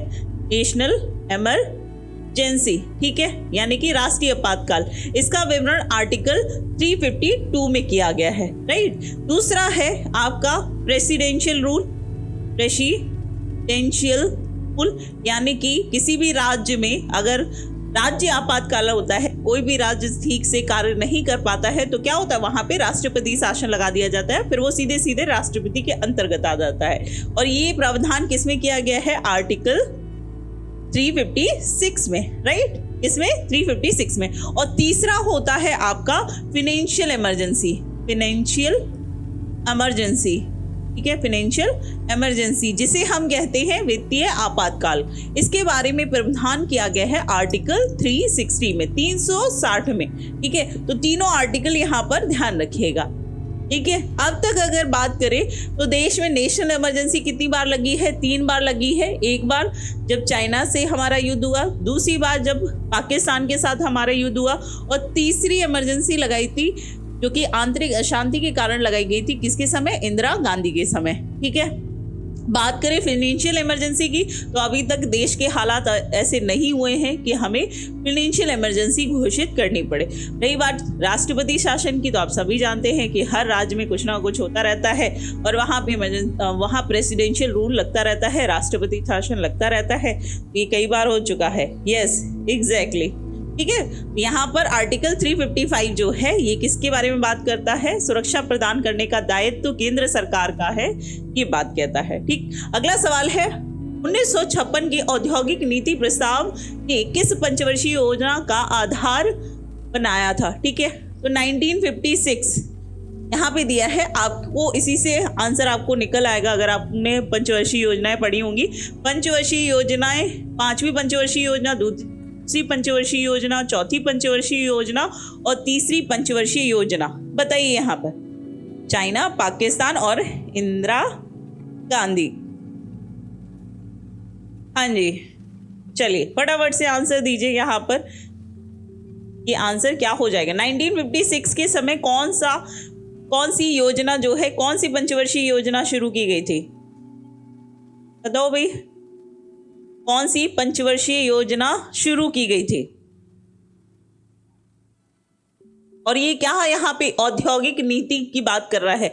नेशनल इमरजेंसी, ठीक है, यानी कि राष्ट्रीय आपातकाल। इसका विवरण आर्टिकल 352 में किया गया है, राइट। दूसरा है आपका प्रेसिडेंशियल रूल, यानी कि किसी भी राज्य में अगर राज्य आपातकाल होता है, कोई भी राज्य ठीक से कार्य नहीं कर पाता है, तो क्या होता है वहां पे राष्ट्रपति शासन लगा दिया जाता है, फिर वो सीधे सीधे राष्ट्रपति के अंतर्गत आ जाता है। और ये प्रावधान किसमें किया गया है, आर्टिकल 356 में, राइट, इसमें 356 में। और तीसरा होता है आपका फाइनेंशियल इमरजेंसी, ठीक है, फाइनेंशियल इमरजेंसी, जिसे हम कहते हैं वित्तीय आपातकाल। इसके बारे में प्रावधान किया गया है आर्टिकल 360 में, 360 में, ठीक है। तो तीनों आर्टिकल यहाँ पर ध्यान रखिएगा, ठीक है। अब तक अगर बात करें तो देश में नेशनल इमरजेंसी कितनी बार लगी है, 3 बार लगी है। एक बार जब चाइना से हमारा युद्ध हुआ, दूसरी बार जब पाकिस्तान के साथ हमारा युद्ध हुआ, और तीसरी इमरजेंसी लगाई थी जो कि आंतरिक अशांति के कारण लगाई गई थी, किसके समय, इंदिरा गांधी के समय, ठीक है। बात करें फाइनेंशियल इमरजेंसी की, तो अभी तक देश के हालात ऐसे नहीं हुए हैं कि हमें फाइनेंशियल इमरजेंसी घोषित करनी पड़े। रही बात राष्ट्रपति शासन की, तो आप सभी जानते हैं कि हर राज्य में कुछ ना कुछ होता रहता है और वहाँ प्रेसिडेंशियल रूल लगता रहता है, राष्ट्रपति शासन लगता रहता है। ये कई बार हो चुका है। यस एग्जैक्टली, ठीक है। यहाँ पर आर्टिकल 355 जो है ये किसके बारे में बात करता है, सुरक्षा प्रदान करने का दायित्व तो केंद्र सरकार का है, ये बात कहता है, ठीक। अगला सवाल है 1956 के औद्योगिक नीति प्रस्ताव ने किस पंचवर्षीय योजना का आधार बनाया था, ठीक है। तो 1956 यहाँ पे दिया है आपको, इसी से आंसर आपको निकल आएगा अगर आपने पंचवर्षीय योजनाएं पढ़ी होंगी। पंचवर्षीय योजनाएं, 5वीं पंचवर्षीय योजना, दूसरी पंचवर्षीय योजना, चौथी पंचवर्षीय योजना और तीसरी पंचवर्षीय योजना। बताइए यहाँ पर, चाइना, पाकिस्तान और इंदिरा गांधी। हाँ जी, चलिए फटाफट से आंसर दीजिए यहाँ पर, ये आंसर क्या हो जाएगा। 1956 के समय कौन सी योजना जो है, कौन सी पंचवर्षीय योजना शुरू की गई थी, बताओ भाई, कौन सी पंचवर्षीय योजना शुरू की गई थी। और ये क्या है, यहाँ पे औद्योगिक नीति की बात कर रहा है,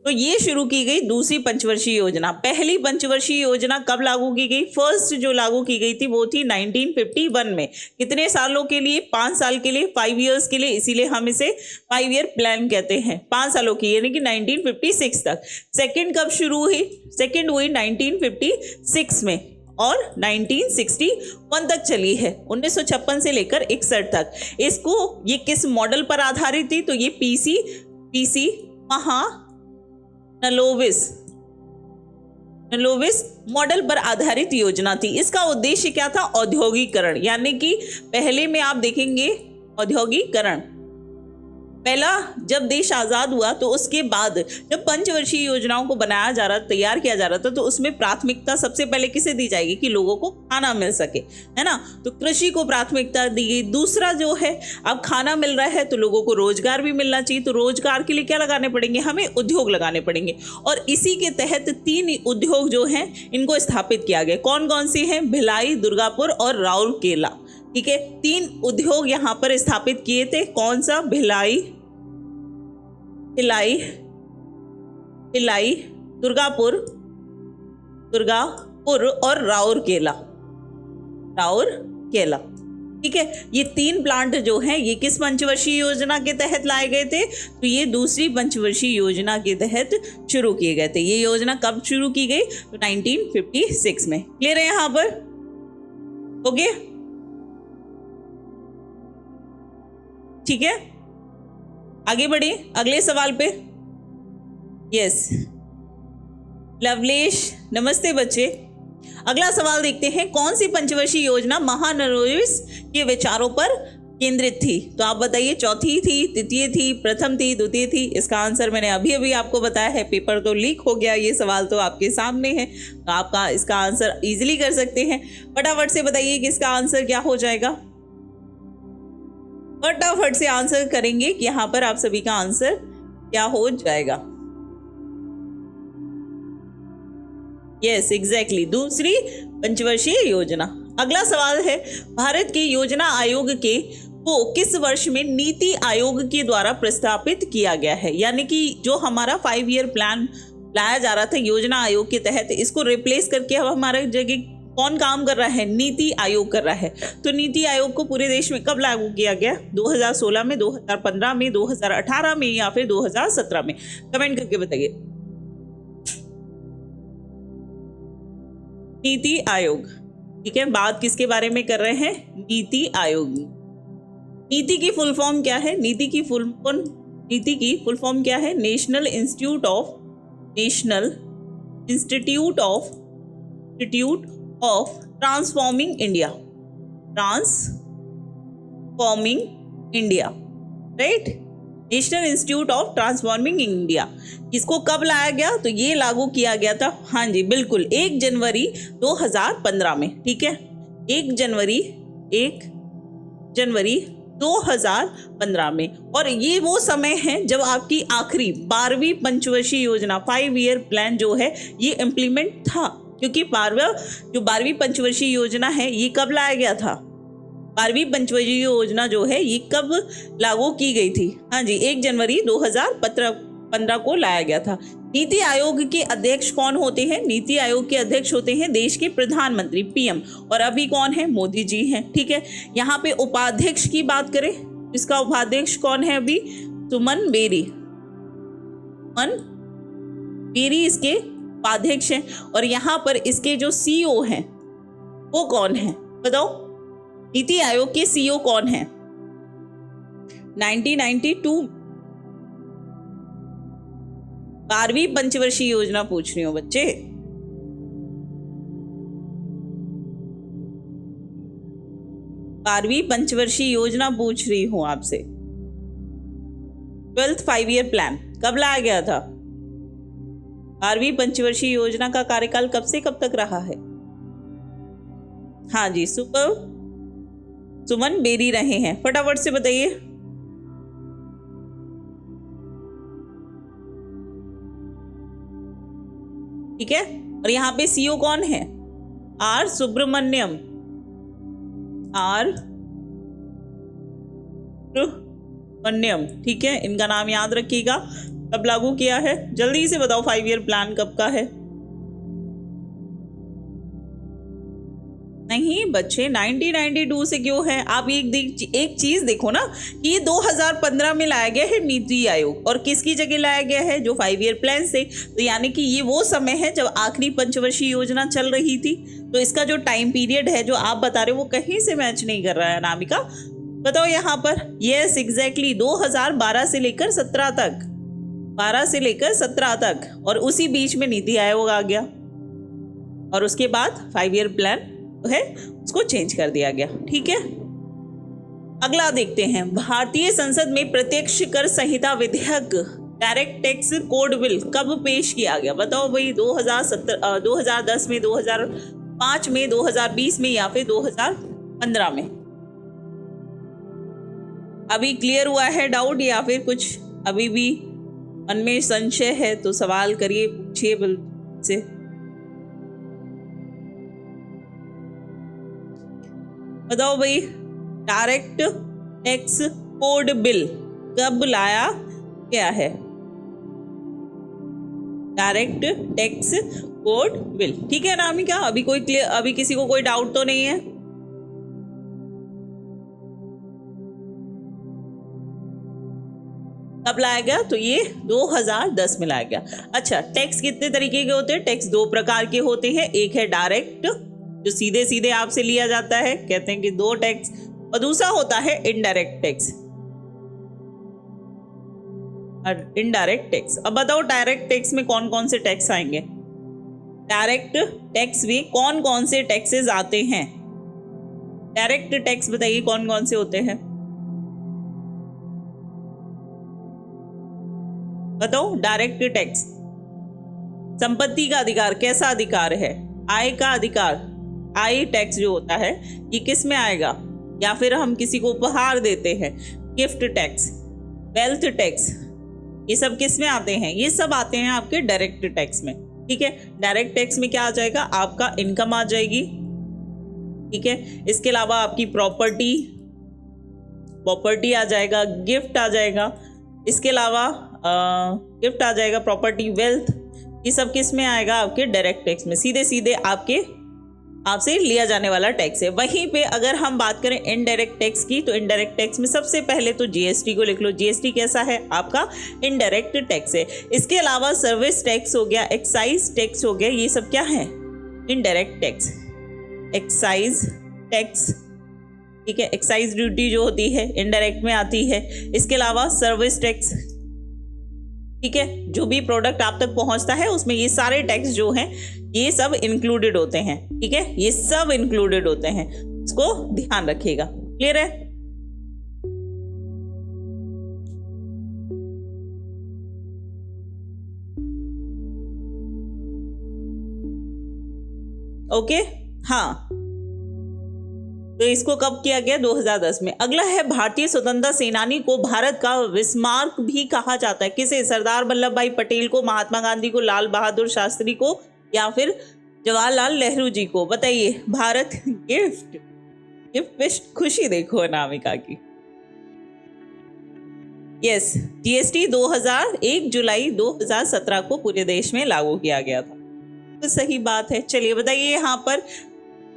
तो ये शुरू की गई दूसरी पंचवर्षीय योजना। पहली पंचवर्षीय योजना कब लागू की गई, फर्स्ट जो लागू की गई थी वो थी 1951 में। कितने सालों के लिए, 5 साल के लिए, 5 ईयर्स के लिए, इसीलिए हम इसे 5 ईयर प्लान कहते हैं, 5 सालों की, यानी कि 1956 तक। सेकंड कब शुरू हुई, सेकंड हुई 1956 में और 1961 तक चली है, 1956 से लेकर 61 तक। इसको ये किस मॉडल पर आधारित थी, तो ये पीसी नलोविस मॉडल पर आधारित योजना थी। इसका उद्देश्य क्या था, औद्योगिकरण, यानी कि पहले में आप देखेंगे औद्योगिकरण, पहला जब देश आज़ाद हुआ तो उसके बाद जब पंचवर्षीय योजनाओं को बनाया जा रहा, तैयार किया जा रहा था, तो उसमें प्राथमिकता सबसे पहले किसे दी जाएगी कि लोगों को खाना मिल सके, है ना। तो कृषि को प्राथमिकता दी गई। दूसरा जो है, अब खाना मिल रहा है तो लोगों को रोजगार भी मिलना चाहिए, तो रोजगार के लिए क्या लगाने पड़ेंगे, हमें उद्योग लगाने पड़ेंगे। और इसी के तहत 3 उद्योग जो हैं इनको स्थापित किया गया। कौन कौन से हैं, भिलाई, दुर्गापुर और राउरकेला, ठीक है। 3 उद्योग यहाँ पर स्थापित किए थे। कौन सा, भिलाई, दुर्गापुर और राउरकेला, ठीक है। ये 3 प्लांट जो हैं ये किस पंचवर्षीय योजना के तहत लाए गए थे, तो ये दूसरी पंचवर्षीय योजना के तहत शुरू किए गए थे। ये योजना कब शुरू की गई, तो 1956 में। क्लियर है यहाँ पर, ओके, ठीक है। आगे बढ़े अगले सवाल पे। यस, लवलेश, नमस्ते बच्चे। अगला सवाल देखते हैं, कौन सी पंचवर्षीय योजना महानरेश के विचारों पर केंद्रित थी। तो आप बताइए, चौथी थी, तृतीय थी, प्रथम थी, द्वितीय थी। इसका आंसर मैंने अभी आपको बताया है, पेपर तो लीक हो गया, ये सवाल तो आपके सामने है, तो आपका इसका आंसर इजीली कर सकते हैं। फटाफट से बताइए कि इसका आंसर क्या हो जाएगा। फटाफट से आंसर करेंगे कि यहाँ पर आप सभी का आंसर क्या हो जाएगा। यस, एग्जैक्टली, दूसरी पंचवर्षीय योजना। अगला सवाल है, भारत के योजना आयोग को किस वर्ष में नीति आयोग के द्वारा प्रस्तावित किया गया है। यानी कि जो हमारा 5 ईयर प्लान लाया जा रहा था योजना आयोग के तहत, इसको रिप्लेस करके अब हमारे जगह कौन काम कर रहा है, नीति आयोग कर रहा है। तो नीति आयोग को पूरे देश में कब लागू किया गया, 2016 में, 2015 में, 2018 में या फिर 2017 में। कमेंट करके बताइए। नीति आयोग, ठीक है। बात किसके बारे में कर रहे हैं, नीति आयोग। नीति की फुल फॉर्म क्या है, नीति की फुल फॉर्म क्या है, national institute of transforming India, right. National institute of transforming India. इसको कब लाया गया, तो ये लागू किया गया था, हाँ जी बिल्कुल, 1 जनवरी 2015 में, ठीक है। 1 जनवरी 2015 में। और ये वो समय है जब आपकी आखिरी 12वीं पंचवर्षीय योजना 5 ईयर प्लान जो है ये इम्प्लीमेंट था। क्योंकि 12वीं पंचवर्षीय योजना है ये कब लाया गया था, 12वीं पंचवर्षीय योजना जो है ये कब लागू की गई थी, हाँ जी 1 जनवरी 2015 को लाया गया था। नीति आयोग के अध्यक्ष कौन होते हैं, नीति आयोग के अध्यक्ष होते हैं देश के प्रधानमंत्री, पीएम। और अभी कौन है, मोदी जी हैं, ठीक है। यहाँ पे उपाध्यक्ष की बात करें, इसका उपाध्यक्ष कौन है अभी, सुमन बेरी इसके उपाध्यक्ष हैं। और यहाँ पर इसके जो सीईओ हैं वो कौन है, बताओ, नीति आयोग के सीईओ कौन है। 1992 12वीं पंचवर्षीय योजना पूछ रही हूँ बच्चे। बारहवीं पंचवर्षीय योजना पूछ रही हूँ आपसे। 12th 5 ईयर प्लान कब लाया गया था, 12वीं पंचवर्षीय योजना का कार्यकाल कब से कब तक रहा है। हाँ जी सुमन बेरी रहे हैं, फटाफट से बताइए। ठीक है, और यहाँ पे सीईओ कौन है, आर सुब्रमण्यम, ठीक है, इनका नाम याद रखिएगा। कब लागू किया है, जल्दी से बताओ, 5 ईयर प्लान कब का है। नहीं बच्चे 1992 से क्यों है, आप एक चीज देखो ना कि ये 2015 में लाया गया है नीति आयोग, और किसकी जगह लाया गया है, जो 5 ईयर प्लान से। तो यानी कि ये वो समय है जब आखिरी पंचवर्षीय योजना चल रही थी। तो इसका जो टाइम पीरियड है जो आप बता रहे हो वो कहीं से मैच नहीं कर रहा है। अनामिका बताओ यहाँ पर। यस एग्जैक्टली 2012 से लेकर 17 तक, 12 से लेकर 17 तक, और उसी बीच में नीति आयोग आ गया, और उसके बाद 5 ईयर प्लान है उसको चेंज कर दिया गया। ठीक है, अगला देखते हैं, भारतीय संसद में प्रत्यक्ष कर संहिता विधेयक डायरेक्ट टैक्स कोड बिल कब पेश किया गया? बताओ भाई, 2017, 2010 में, 2005 में, 2020 में या फिर 2015 में? अभी क्लियर हुआ है डाउट या फिर कुछ अभी भी मन में संशय है? तो सवाल करिए, पूछिए बिल से। बताओ भाई, डायरेक्ट टैक्स कोड बिल कब लाया गया है? डायरेक्ट टैक्स कोड बिल, ठीक है अनामिका? अभी कोई क्लियर, अभी किसी को कोई डाउट तो नहीं है? कब लाया गया? तो ये 2010 में लाया गया। अच्छा, टैक्स कितने तरीके के होते हैं? टैक्स दो प्रकार के होते हैं। एक है डायरेक्ट, जो सीधे सीधे आपसे लिया जाता है, कहते हैं कि दो टैक्स, और दूसरा होता है इनडायरेक्ट टैक्स। इनडायरेक्ट टैक्स, अब बताओ डायरेक्ट टैक्स में कौन कौन से टैक्स आएंगे? डायरेक्ट टैक्स में कौन कौन से टैक्सेस आते हैं? डायरेक्ट टैक्स बताइए कौन कौन से होते हैं? बताओ। डायरेक्ट टैक्स, संपत्ति का अधिकार, कैसा अधिकार है? आय का अधिकार। आय टैक्स जो होता है ये किस में आएगा? या फिर हम किसी को उपहार देते हैं, गिफ्ट टैक्स, वेल्थ टैक्स, ये सब किस में आते हैं? ये सब आते हैं आपके डायरेक्ट टैक्स में, ठीक है? डायरेक्ट टैक्स में क्या आ जाएगा? आपका इनकम आ जाएगी, ठीक है? इसके अलावा आपकी प्रॉपर्टी आ जाएगा, गिफ्ट आ जाएगा, इसके अलावा गिफ्ट आ जाएगा, प्रॉपर्टी, वेल्थ, ये सब किस में आएगा? आपके डायरेक्ट टैक्स में, सीधे सीधे आपसे लिया जाने वाला टैक्स है। वहीं पे अगर हम बात करें इनडायरेक्ट टैक्स की, तो इनडायरेक्ट टैक्स में सबसे पहले तो जीएसटी को लिख लो। जीएसटी कैसा है? आपका इनडायरेक्ट टैक्स है। इसके अलावा सर्विस टैक्स हो गया, एक्साइज टैक्स हो गया, ये सब क्या है? Indirect tax. एक्साइज टैक्स, ठीक है? एक्साइज ड्यूटी जो होती है इनडायरेक्ट में आती है। इसके अलावा सर्विस टैक्स, ठीक है? जो भी प्रोडक्ट आप तक पहुंचता है उसमें ये सारे टैक्स जो हैं ये सब इंक्लूडेड होते हैं, ठीक है? ये सब इंक्लूडेड होते हैं, इसको ध्यान रखिएगा। क्लियर है? ओके, हाँ, तो इसको कब किया गया? 2010 में। अगला है, भारतीय स्वतंत्रता सेनानी को भारत का विस्मार्क भी कहा जाता है। किसे? सरदार वल्लभ भाई पटेल को, महात्मा गांधी को, लाल बहादुर शास्त्री को, या फिर जवाहरलाल नेहरू जी को? बताइए। भारत गिफ्ट खुशी देखो अनामिका की। यस, जीएसटी 1 जुलाई 2017 को पूरे देश में लागू किया गया था। तो सही बात है। चलिए बताइए, यहाँ पर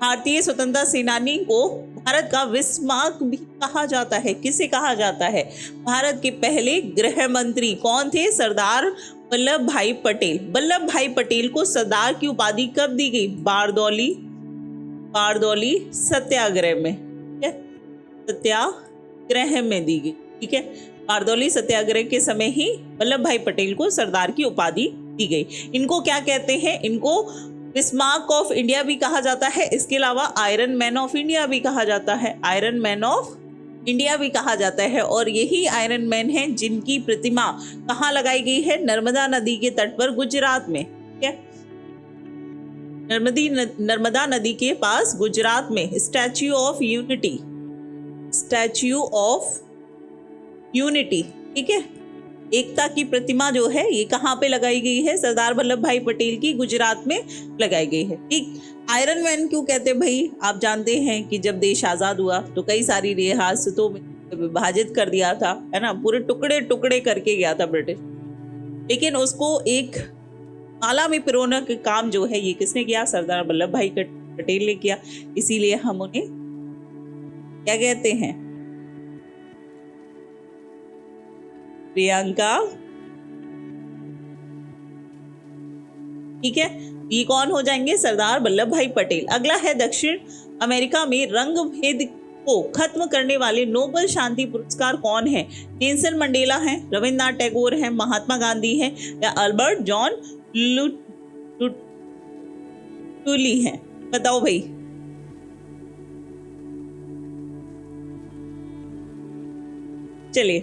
भारतीय स्वतंत्रता सेनानी को भारत का विस्मार्क भी कहा जाता है। किसे कहा जाता है? भारत के पहले गृह मंत्री कौन थे? सरदार वल्लभ भाई पटेल। वल्लभ भाई पटेल को सरदार की उपाधि कब दी गई? बारदौली सत्याग्रह में, ठीक है? सत्याग्रह में दी गई, ठीक है? बारदौली सत्याग्रह के समय ही वल्लभ भाई पटेल को सरदार की उपाधि दी गई। इनको क्या कहते हैं? इनको बिस्मार्क ऑफ इंडिया भी कहा जाता है। इसके अलावा आयरन मैन ऑफ इंडिया भी कहा जाता है। आयरन मैन ऑफ इंडिया भी कहा जाता है। और यही आयरन मैन है जिनकी प्रतिमा कहाँ लगाई गई है? नर्मदा नदी के तट पर, गुजरात में, ठीक है? नर्मदा नदी के पास गुजरात में स्टैच्यू ऑफ यूनिटी, ठीक है? एकता की प्रतिमा जो है ये कहाँ पे लगाई गई है? सरदार वल्लभ भाई पटेल की गुजरात में लगाई गई है, ठीक? आयरन मैन क्यों कहते हैं भाई? आप जानते हैं कि जब देश आजाद हुआ तो कई सारी रियासतों में विभाजित कर दिया था, है ना? पूरे टुकड़े टुकड़े करके गया था ब्रिटिश, लेकिन उसको एक माला में पिरोने का काम जो है ये किसने किया? सरदार वल्लभ भाई पटेल ने किया। इसीलिए हम उन्हें क्या कहते हैं? प्रियंका, ठीक है? ये कौन हो जाएंगे? सरदार वल्लभ भाई पटेल। अगला है, दक्षिण अमेरिका में रंग भेद को खत्म करने वाले नोबेल शांति पुरस्कार कौन है? नेल्सन मंडेला है, रविंद्रनाथ टैगोर है, महात्मा गांधी है, या अल्बर्ट जॉन लुटुली है? बताओ भाई। चलिए,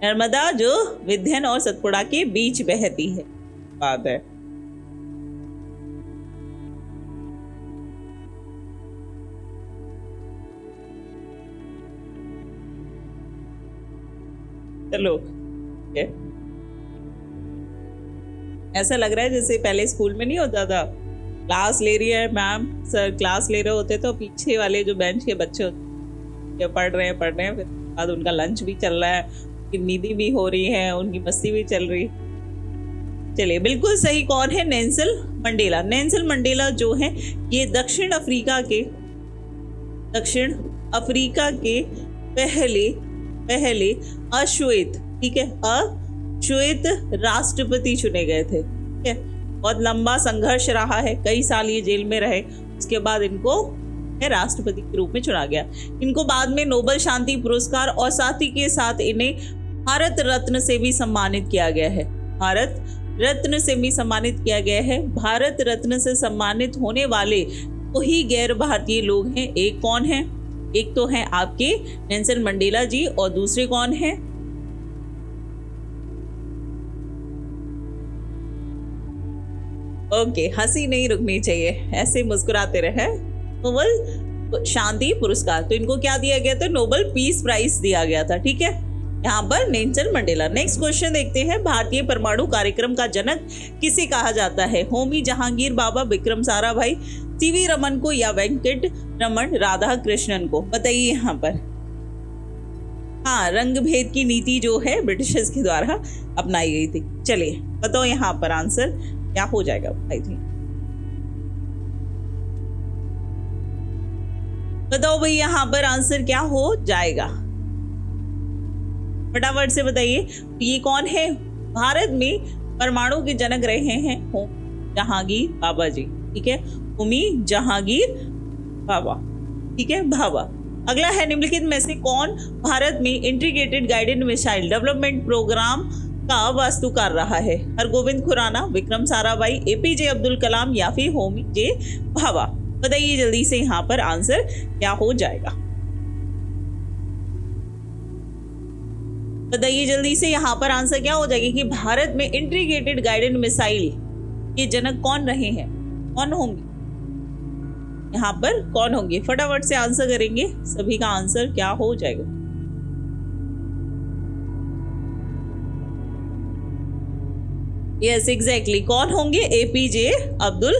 नर्मदा जो विंध्यन और सतपुड़ा के बीच बहती है। बात है। चलो, ऐसा लग रहा है जैसे पहले स्कूल में नहीं होता था, क्लास ले रही है मैम, सर क्लास ले रहे होते तो पीछे वाले जो बेंच के बच्चे होते पढ़ रहे हैं, फिर बाद उनका लंच भी चल रहा है, उनकी नींद भी हो रही है, उनकी मस्ती भी चल रही। चलिए, बिल्कुल सही। कौन है? Nelson Mandela. नेल्सन मंडेला जो है ये दक्षिण अफ्रीका के पहले अश्वेत, ठीक है, अश्वेत राष्ट्रपति चुने गए थे। ठीक है, बहुत लंबा संघर्ष रहा है, कई साल ये जेल में रहे, उसके बाद इनको राष्ट्रपति के रूप में चुना गया। इनको बाद में नोबेल शांति पुरस्कार और साथ ही के साथ इन्हें भारत रत्न से भी सम्मानित किया गया है। भारत रत्न से भी सम्मानित किया गया है। भारत रत्न से सम्मानित होने वाले वही गैर भारतीय लोग हैं। एक कौन है? एक तो है आपके नेल्सन मंडेला जी, और दूसरे कौन है? ओके, हंसी नहीं रुकनी चाहिए, ऐसे मुस्कुराते रहे। नोबेल शांति पुरस्कार, तो इनको क्या दिया गया था? नोबेल पीस प्राइज दिया गया था। ठीक है, यहाँ पर नेल्सन मंडेला। नेक्स्ट क्वेश्चन देखते हैं, भारतीय परमाणु कार्यक्रम का जनक किसे कहा जाता है? होमी जहांगीर बाबा, विक्रम साराभाई, सीवी रमन को या वेंकट रमन राधा कृष्णन को? बताइए यहाँ पर। हाँ, रंग भेद की नीति जो है ब्रिटिशर्स के द्वारा अपनाई गई थी। चलिए, बताओ यहाँ पर आंसर क्या हो जाएगा? आई थिंक बताओ भाई, यहाँ पर आंसर क्या हो जाएगा? फटाफट से बताइए। ये कौन है? भारत में परमाणु के जनक रहे हैं होमी जहांगीर बाबा जी। ठीक है, होमी जहांगीर बाबा। ठीक है, भाभा। अगला है, निम्नलिखित में से कौन भारत में integrated guided missile development programme का वास्तुकार रहा है? हरगोविंद खुराना, विक्रम साराभाई, एपीजे अब्दुल कलाम या फिर होमी जे भाभा? बताइए जल्दी से यहाँ पर आंसर क्या हो जाएगा? बताइए जल्दी से यहाँ पर आंसर क्या हो जाएगा कि भारत में इंटीग्रेटेड गाइडेड मिसाइल के जनक कौन रहे हैं? कौन होंगे यहाँ पर? कौन होंगे? फटाफट से आंसर करेंगे। सभी का आंसर क्या हो जाएगा? Yes, exactly. कौन होंगे? एपीजे अब्दुल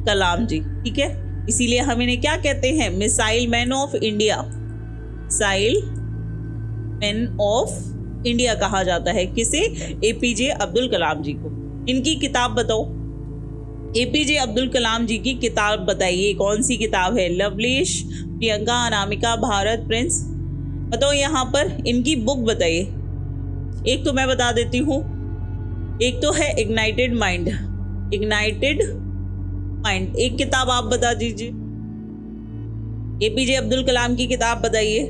कलाम जी। ठीक है, इसीलिए हम इन्हें क्या कहते हैं? Missile man of India. Missile man of India कहा जाता है। किसे? एपीजे अब्दुल कलाम जी को। इनकी किताब बताओ। एपीजे अब्दुल कलाम जी की किताब बताइए, कौन सी किताब है? लवलेश, प्रियंका, अनामिका, भारत प्रिंस? बताओ यहाँ पर इनकी बुक बताइए। एक तो मैं बता देती हूँ, एक तो है इग्नाइटेड माइंड। इग्नाइटेड माइंड एक किताब आप बता दीजिए। एपीजे अब्दुल कलाम की किताब बताइए।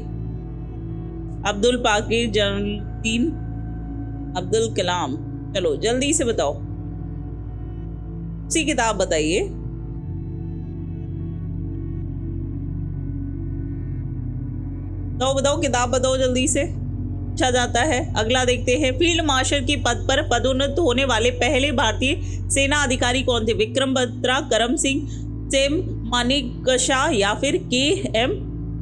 अब्दुल पाकिर जलालुद्दीन अब्दुल कलाम, चलो जल्दी से बताओ, उसी किताब बताइए। तो बताओ, किताब बताओ जल्दी से, पूछा जाता है। अगला देखते हैं, फील्ड मार्शल के पद पर पदोन्नत होने वाले पहले भारतीय सेना अधिकारी कौन थे? विक्रम बत्रा, करम सिंह, सेम मानेकशॉ या फिर के.एम.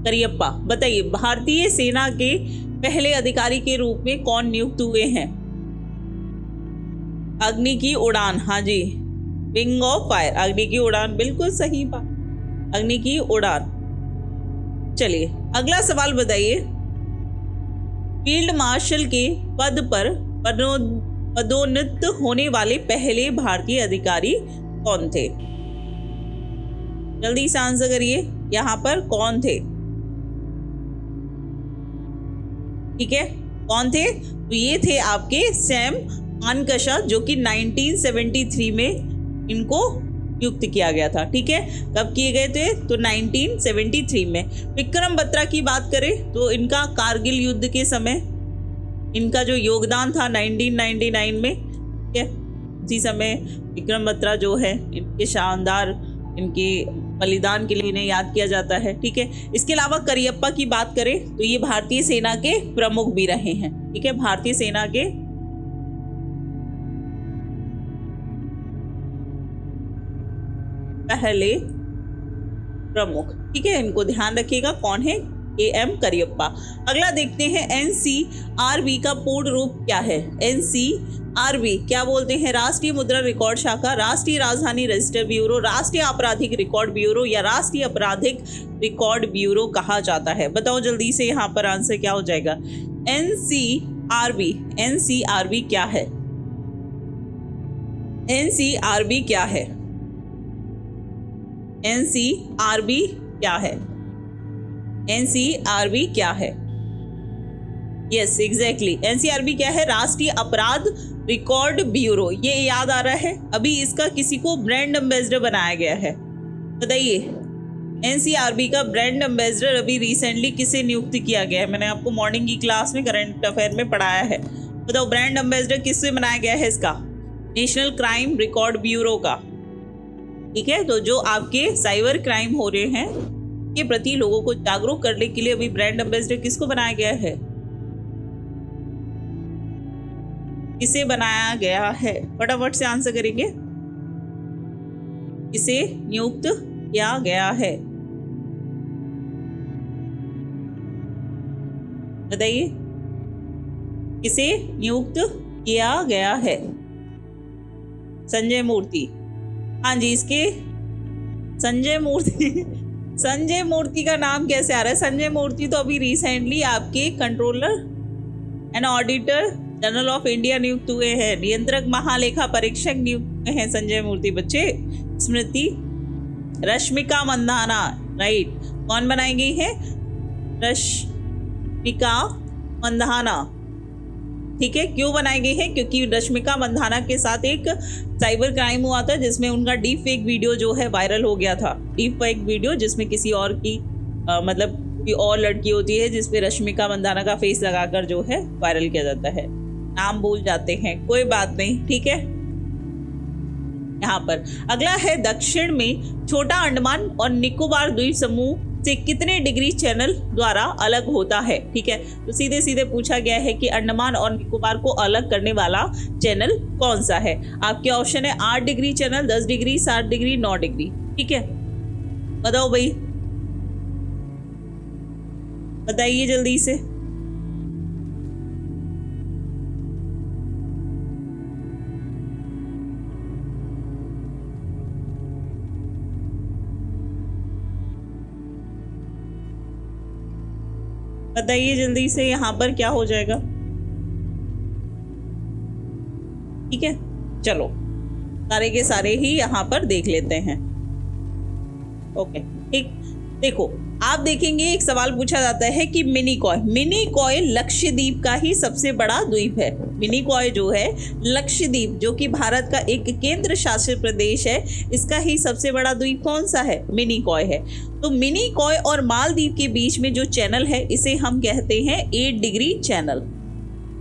करियप्पा? बताइए, भारतीय सेना के पहले अधिकारी के रूप में कौन नियुक्त हुए हैं? अग्नि की उड़ान, हाँ जी, विंग ऑफ फायर, अग्नि की उड़ान, बिल्कुल सही बात, अग्नि की उड़ान। चलिए अगला सवाल बताइए, फील्ड मार्शल के पद पर पदोन्नत होने वाले पहले भारतीय अधिकारी कौन थे? जल्दी से आंसर करिए, यहाँ पर कौन थे? ठीक है, कौन थे? तो ये थे आपके सैम मानेकशॉ, जो कि 1973 में इनको नियुक्त किया गया था। ठीक है, कब किए गए थे? तो 1973 में। विक्रम बत्रा की बात करें तो इनका कारगिल युद्ध के समय इनका जो योगदान था 1999 में, ठीक है, उसी समय विक्रम बत्रा जो है इनके शानदार इनके बलिदान के लिए इन्हें याद किया जाता है। ठीक है, इसके अलावा करियप्पा की बात करें तो ये भारतीय सेना के प्रमुख भी रहे हैं। ठीक है, भारतीय सेना के पहले प्रमुख। ठीक है, इनको ध्यान रखिएगा, कौन है? AM करियप्पा। अगला देखते हैं NCRB का पूर्ण रूप क्या है? NCRB क्या बोलते हैं? राष्ट्रीय मुद्रा रिकॉर्ड शाखा, राष्ट्रीय राजधानी रजिस्टर ब्यूरो, राष्ट्रीय आपराधिक रिकॉर्ड ब्यूरो या राष्ट्रीय आपराधिक रिकॉर्ड ब्यूरो कहा जाता है। बताओ जल्दी से, यहाँ पर आंसर क्या हो जाएगा? NCRB क्या है? NCRB क्या है? NCRB क्या है? NCRB क्या है? यस, एग्जैक्टली, NCRB क्या है? राष्ट्रीय अपराध रिकॉर्ड ब्यूरो। ये याद आ रहा है, अभी इसका किसी को ब्रांड एम्बेसडर बनाया गया है। बताइए, NCRB का ब्रांड एम्बेसडर अभी रिसेंटली किसे नियुक्त किया गया है? मैंने आपको मॉर्निंग की क्लास में करंट अफेयर में पढ़ाया है। बताओ, ब्रांड एम्बेसडर किससे बनाया गया है इसका? नेशनल क्राइम रिकॉर्ड ब्यूरो का। ठीक है, तो जो आपके साइबर क्राइम हो रहे हैं के प्रति लोगों को जागरूक करने के लिए अभी ब्रांड एम्बेसडर किसको बनाया गया है? किसे बनाया गया है? फटाफट से आंसर करेंगे। किसे नियुक्त किया गया है? बताइए, किसे नियुक्त किया गया है? संजय मूर्ति। हाँ जी, इसके संजय मूर्ति का नाम कैसे आ रहा है? संजय मूर्ति तो अभी रिसेंटली आपके controller and auditor general of India नियुक्त हुए हैं, नियंत्रक महालेखा परीक्षक नियुक्त हैं संजय मूर्ति। बच्चे, स्मृति रश्मिका मंदाना, राइट, कौन बनाई गई है? रश्मिका मंदाना। ठीक है, क्यों बनाई गई है? क्योंकि रश्मिका मंदाना के साथ एक साइबर क्राइम हुआ था जिसमें उनका डीप फेक वीडियो जो है वायरल हो गया था। डीप फेक वीडियो जिसमें किसी और की मतलब कोई और लड़की होती है जिसपे रश्मिका मंदाना का फेस लगाकर जो है वायरल किया जाता है। नाम भूल जाते हैं, कोई बात नहीं। ठीक है, यहाँ पर अगला है, दक्षिण में छोटा अंडमान और निकोबार द्वीप समूह से कितने डिग्री चैनल द्वारा अलग होता है? ठीक है, तो सीधे सीधे पूछा गया है कि अंडमान और निकोबार को अलग करने वाला चैनल कौन सा है? आपके ऑप्शन है 8 degree channel, 10 degree, 7 degree, 9 degree. ठीक है, बताओ भाई, बताइए जल्दी से। बताइए जल्दी से, यहाँ पर क्या हो जाएगा? ठीक है, चलो सारे के सारे ही यहाँ पर देख लेते हैं। ओके, ठीक, देखो आप देखेंगे एक सवाल पूछा जाता है कि मिनिकॉय लक्षद्वीप का ही सबसे बड़ा द्वीप है। मिनिकॉय जो है लक्षद्वीप, जो कि भारत का एक केंद्र शासित प्रदेश है, इसका ही सबसे बड़ा द्वीप कौन सा है? मिनिकॉय है। तो मिनिकॉय और मालदीव के बीच में जो चैनल है इसे हम कहते हैं 8 डिग्री चैनल।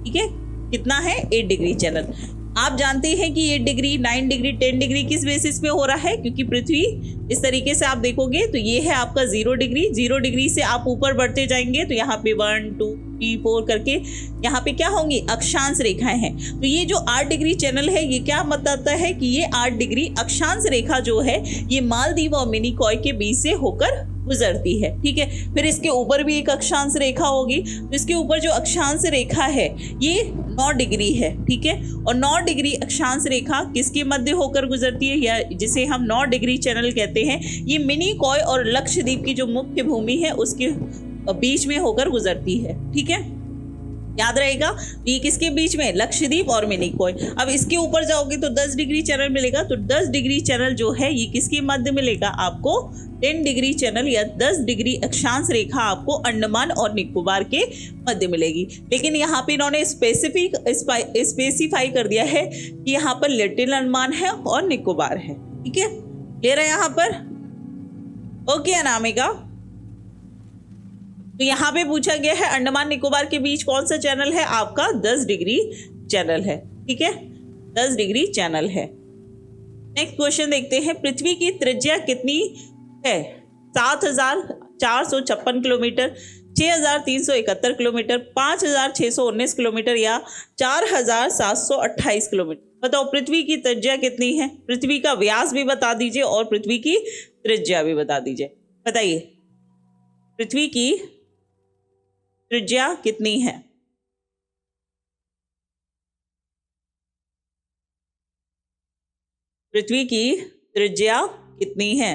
ठीक है, कितना है? 8 डिग्री चैनल। आप जानते हैं कि 8 डिग्री, 9 डिग्री, 10 डिग्री किस बेसिस पे हो रहा है? क्योंकि पृथ्वी इस तरीके से आप देखोगे तो ये है आपका 0 डिग्री। 0 डिग्री से आप ऊपर बढ़ते जाएंगे तो यहाँ पे 1 2 3 4 करके यहाँ पे क्या होंगी? अक्षांश रेखाएं हैं। तो ये जो 8 डिग्री चैनल है ये क्या बताता है कि ये 8 डिग्री अक्षांश रेखा जो है ये मालदीव और मिनिकॉय के बीच से होकर गुजरती है। ठीक है, फिर इसके ऊपर भी एक अक्षांश रेखा होगी। तो इसके ऊपर जो अक्षांश रेखा है ये 9 डिग्री है। ठीक है, और 9 डिग्री अक्षांश रेखा किसके मध्य होकर गुजरती है, या जिसे हम 9 डिग्री चैनल कहते हैं, ये मिनिकॉय और लक्षद्वीप की जो मुख्य भूमि है उसके बीच में होकर गुजरती है। ठीक है, याद रहेगा, ये किसके बीच में? लक्षद्वीप और मिनिकॉय। अब इसके ऊपर जाओगे तो 10 डिग्री चैनल मिलेगा। तो 10 डिग्री चैनल जो है ये किसके मध्य मिलेगा? आपको 10 डिग्री चैनल या 10 डिग्री अक्षांश रेखा आपको अंडमान और निकोबार के मध्य मिलेगी। लेकिन यहाँ पे इन्होंने स्पेसिफाई कर दिया है कि यहाँ पर लिटिल अंडमान है और निकोबार है। ठीक है, क्लियर है यहाँ पर? ओके अनामिका, तो यहाँ पे पूछा गया है अंडमान निकोबार के बीच कौन सा चैनल है? आपका 10 डिग्री चैनल है। ठीक है, 10 डिग्री चैनल है। नेक्स्ट क्वेश्चन देखते हैं, पृथ्वी की त्रिज्या कितनी है 7,456 किलोमीटर, 6,371 किलोमीटर, 5,619 किलोमीटर या 4,728 किलोमीटर। बताओ पृथ्वी की त्रिज्या कितनी है? पृथ्वी का व्यास भी बता दीजिए और पृथ्वी की त्रिज्या भी बता दीजिए। बताइए पृथ्वी की त्रिज्या कितनी है? पृथ्वी की त्रिज्या कितनी है?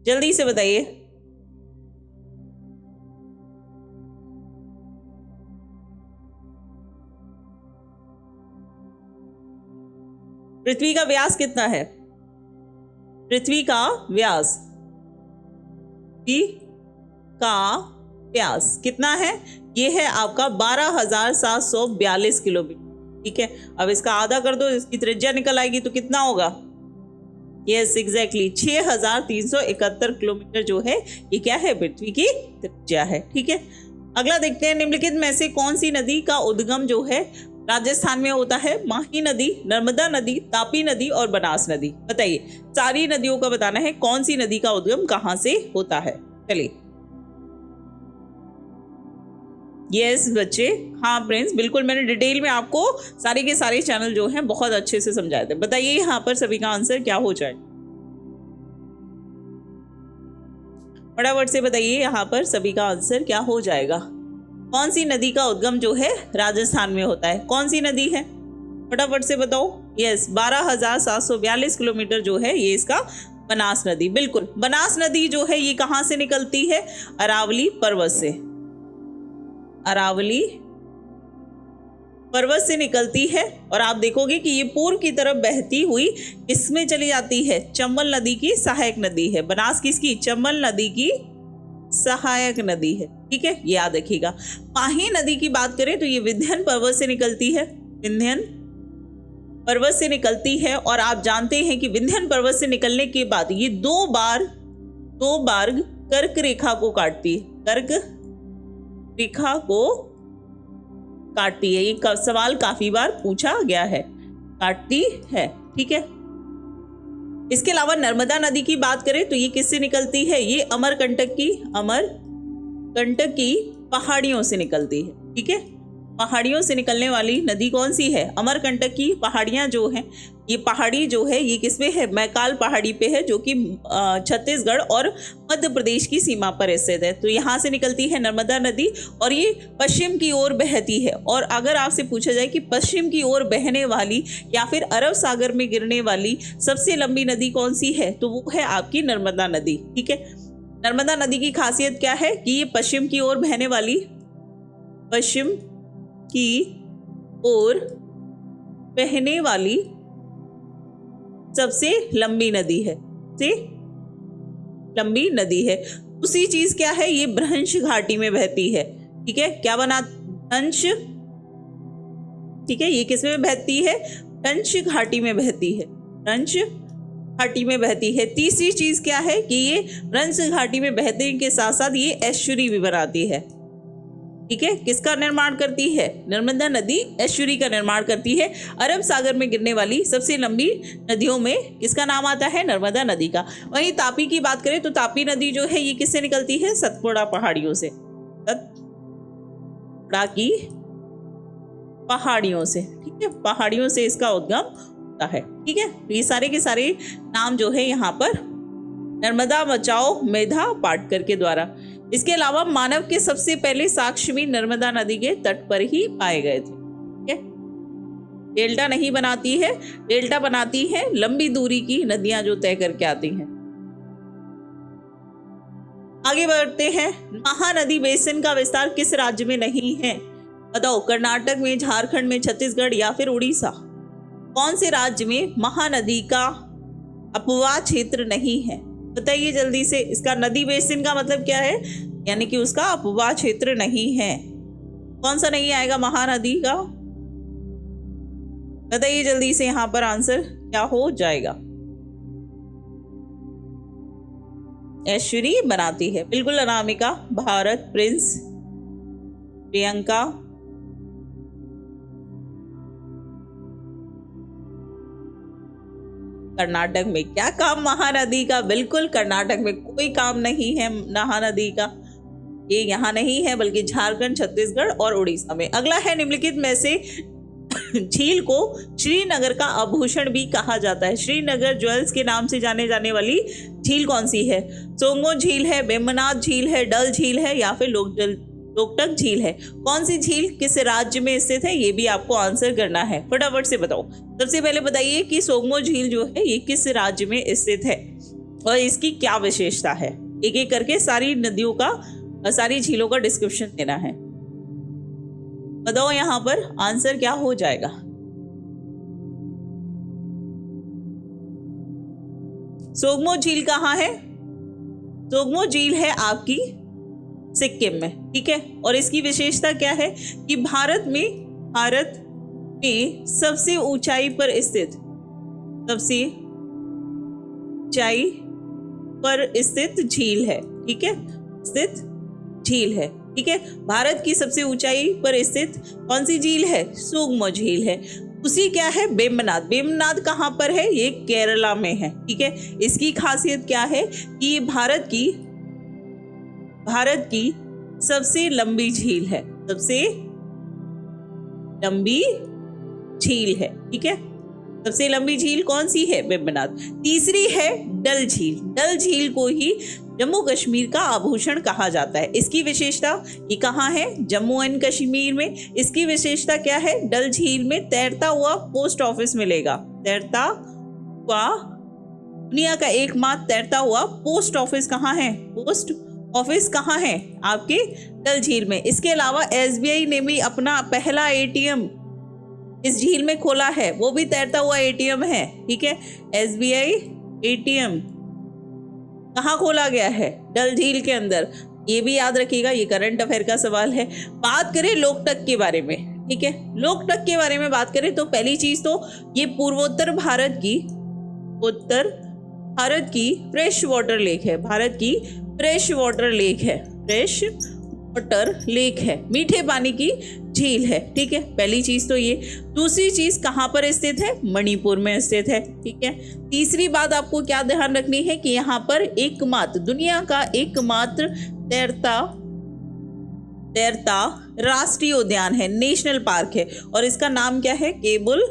जल्दी से बताइए। पृथ्वी का व्यास कितना है? पृथ्वी का व्यास, पृथ्वी का व्यास कितना है? ये है आपका 12,742 किलोमीटर। ठीक है, अब इसका आधा कर दो, इसकी त्रिज्या निकल आएगी तो कितना होगा? यस एग्जैक्टली 6,371 किलोमीटर जो है ये क्या है? पृथ्वी की त्रिज्या है। ठीक है, अगला देखते हैं निम्नलिखित में से कौन सी नदी का उद्गम जो है राजस्थान में होता है? माही नदी, नर्मदा नदी, तापी नदी और बनास नदी। बताइए सारी नदियों का बताना है कौन सी नदी का उद्गम कहां से होता है। चलिए यस बच्चे, हाँ फ्रेंड्स बिल्कुल, मैंने डिटेल में आपको सारे के सारे चैनल जो हैं बहुत अच्छे से समझाए थे। बताइए यहाँ पर सभी का आंसर क्या हो जाए, फटाफट से बताइए यहाँ पर सभी का आंसर क्या हो जाएगा। कौन सी नदी का उद्गम जो है राजस्थान में होता है? कौन सी नदी है? फटाफट से बताओ। यस 12,742 किलोमीटर जो है ये इसका बनास नदी। बिल्कुल, बनास नदी जो है ये कहाँ से निकलती है? अरावली पर्वत से। अरावली पर्वत से निकलती है और आप देखोगे कि ये पूर्व की तरफ बहती हुई इसमें चली जाती है। चंबल नदी की सहायक नदी है। बनास किसकी? चंबल नदी की सहायक नदी है। ठीक है, ये याद रखिएगा। माही नदी की बात करें तो ये विंध्यन पर्वत से निकलती है। विंध्यन पर्वत से निकलती है और आप जानते हैं कि विंध्यन पर्वत से निकलने के बाद ये दो बार कर्क रेखा को काटती है। कर्क रेखा को काटती है। ये सवाल काफी बार पूछा गया है, काटती है। ठीक है, इसके अलावा नर्मदा नदी की बात करें तो ये किससे निकलती है? ये अमरकंटक की पहाड़ियों से निकलती है। ठीक है, पहाड़ियों से निकलने वाली नदी कौन सी है? अमरकंटक की पहाड़ियां जो हैं, ये पहाड़ी जो है ये किस पे है? मैकाल पहाड़ी पे है, जो कि छत्तीसगढ़ और मध्य प्रदेश की सीमा पर स्थित है। तो यहाँ से निकलती है नर्मदा नदी और ये पश्चिम की ओर बहती है। और अगर आपसे पूछा जाए कि पश्चिम की ओर बहने वाली या फिर अरब सागर में गिरने वाली सबसे लंबी नदी कौन सी है, तो वो है आपकी नर्मदा नदी। ठीक है, नर्मदा नदी की खासियत क्या है कि ये पश्चिम की ओर बहने वाली, पश्चिम की ओर बहने वाली सबसे लंबी नदी है। से लंबी नदी है। दूसरी चीज क्या है? ये भ्रंश घाटी में बहती है। ठीक है, क्या बना? भ्रंश। ठीक है, ये किस में बहती है? भ्रंश घाटी में बहती है। भ्रंश घाटी में बहती है। तीसरी चीज क्या है कि ये भ्रंश घाटी में बहने के साथ साथ ये एस्चुरी भी बनाती है। ठीक है, किसका निर्माण करती है? नर्मदा नदी एस्चुरी का निर्माण करती है। अरब सागर में गिरने वाली सबसे लंबी नदियों में किसका नाम आता है? नर्मदा नदी का। वहीं तापी की बात करें तो तापी नदी जो है ये किससे निकलती है? सतपुड़ा पहाड़ियों से। सतपुड़ा की पहाड़ियों से। ठीक है, पहाड़ियों से इसका उद्गम होता है। ठीक है, ये सारे के सारे नाम जो है यहाँ पर नर्मदा बचाओ मेधा पाटकर के द्वारा। इसके अलावा मानव के सबसे पहले साक्ष्य भी नर्मदा नदी के तट पर ही पाए गए थे। ठीक है, डेल्टा नहीं बनाती है, डेल्टा बनाती है लंबी दूरी की नदियां जो तय करके आती हैं। आगे बढ़ते हैं। महानदी बेसिन का विस्तार किस राज्य में नहीं है? बताओ, कर्नाटक में, झारखंड में, छत्तीसगढ़ या फिर उड़ीसा? कौन से राज्य में महानदी का अपवाह क्षेत्र नहीं है? बताइए जल्दी से। इसका नदी बेसिन का मतलब क्या है? यानी कि उसका अपवाह क्षेत्र नहीं है। कौन सा नहीं आएगा महानदी का? बताइए जल्दी से, यहाँ पर आंसर क्या हो जाएगा? ऐश्वरी बनाती है। बिल्कुल अनामिका, भारत, प्रिंस, प्रियंका, कर्नाटक में क्या काम महानदी का? बिल्कुल कर्नाटक में कोई काम नहीं है महानदी का, ये यहाँ नहीं है बल्कि झारखंड, छत्तीसगढ़ और उड़ीसा में। अगला है निम्नलिखित में से झील को श्रीनगर का आभूषण भी कहा जाता है। श्रीनगर ज्वेल्स के नाम से जाने जाने वाली झील कौन सी है? सोंगमो झील है, वेम्बनाड झील है, डल झील है या फिर लोकटक झील है। कौन सी झील किस राज्य में स्थित है, ये भी आपको आंसर करना है, फटाफट से बताओ। सबसे पहले बताइए कि सोंगमो झील जो है ये किस राज्य में स्थित है और इसकी क्या विशेषता है। एक एक करके सारी नदियों का, सारी झीलों का डिस्क्रिप्शन देना है। बताओ यहाँ पर आंसर क्या हो जाएगा। सोंगमो झील कहाँ है? सोंगमो झील है आपकी सिक्किम में, ठीक है। और इसकी विशेषता क्या है कि भारत में सबसे ऊंचाई पर स्थित, सबसे ऊंचाई पर स्थित झील है, ठीक है, स्थित झील है, ठीक है। भारत की सबसे ऊंचाई पर स्थित कौन सी झील है? सोंगमो झील है। उसी क्या है? वेम्बनाड। वेम्बनाड कहाँ पर है? ये केरला में है, ठीक है। इसकी खासियत क्या है कि भारत की सबसे लंबी झील है, सबसे लंबी झील है, ठीक है। सबसे लंबी झील कौन सी है? वेम्बनाड। तीसरी है डल झील। डल झील को ही जम्मू कश्मीर का आभूषण कहा जाता है। इसकी विशेषता, ये कहाँ है? जम्मू एंड कश्मीर में। इसकी विशेषता क्या है? डल झील में तैरता हुआ पोस्ट ऑफिस मिलेगा, तैरता हुआ, दुनिया का एकमात्र तैरता हुआ पोस्ट ऑफिस कहाँ है? पोस्ट ऑफिस कहाँ है? आपके डल झील में। इसके अलावा SBI ने भी अपना पहला ATM इस झील में खोला है, वो भी तैरता हुआ ATM है, ठीक है। SBI ATM कहाँ खोला गया है? डल झील के अंदर। ये भी याद रखिएगा, ये करंट अफेयर का सवाल है। बात करें लोकटक के बारे में, ठीक है। लोकटक के बारे में बात करें तो पहली चीज तो ये पूर्वोत्तर भारत की फ्रेश वाटर लेक है, भारत की फ्रेश वाटर लेक है, फ्रेश वाटर लेक है, मीठे पानी की झील है, ठीक है। पहली चीज तो ये। दूसरी चीज कहाँ पर स्थित है? मणिपुर में स्थित है, ठीक है। तीसरी बात आपको क्या ध्यान रखनी है कि यहाँ पर एकमात्र, दुनिया का एकमात्र तैरता राष्ट्रीय उद्यान है, नेशनल पार्क है, और इसका नाम क्या है? केबुल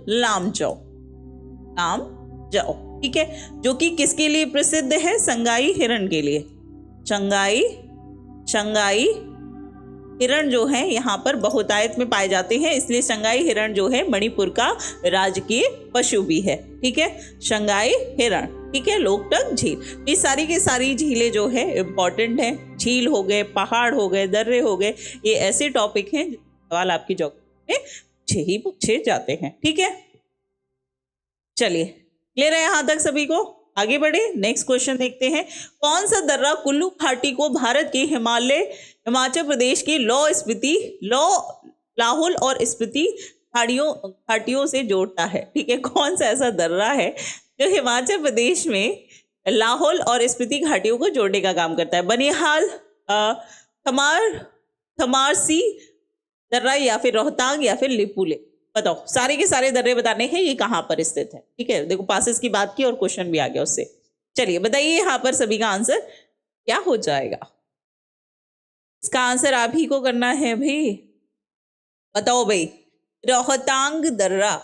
लामजाओ, ठीक है। जो कि किसके लिए प्रसिद्ध है? संगाई हिरण के लिए। शंगाई हिरण जो है यहाँ पर बहुतायत में पाए जाते हैं, इसलिए शंगाई हिरण जो है मणिपुर का राजकीय पशु भी है, ठीक है। शंगाई हिरण, ठीक है। लोकटक झील, ये सारी की सारी झीलें जो है इंपॉर्टेंट है। झील हो गए, पहाड़ हो गए, दर्रे हो गए, ये ऐसे टॉपिक हैं सवाल आपकी ज्योग्राफी में पूछे जाते हैं, ठीक है। चलिए, क्लियर है यहाँ तक सभी को? आगे बढ़े, नेक्स्ट क्वेश्चन देखते हैं। कौन सा दर्रा कुल्लू घाटी को भारत के हिमाचल प्रदेश की लाहौल और स्पीति घाटियों से जोड़ता है, ठीक है। कौन सा ऐसा दर्रा है जो हिमाचल प्रदेश में लाहौल और स्पीति घाटियों को जोड़ने का काम करता है? बनिहाल, थमारसी दर्रा या फिर रोहतांग या फिर लिपुले? बताओ, सारे के सारे दर्रे बताने हैं, ये कहाँ पर स्थित है, ठीक है। देखो, पासेस की बात की और क्वेश्चन भी आ गया उससे। चलिए बताइए यहाँ पर सभी का आंसर क्या हो जाएगा। इसका आंसर आप ही को करना है भाई। बताओ भाई, रोहतांग दर्रा,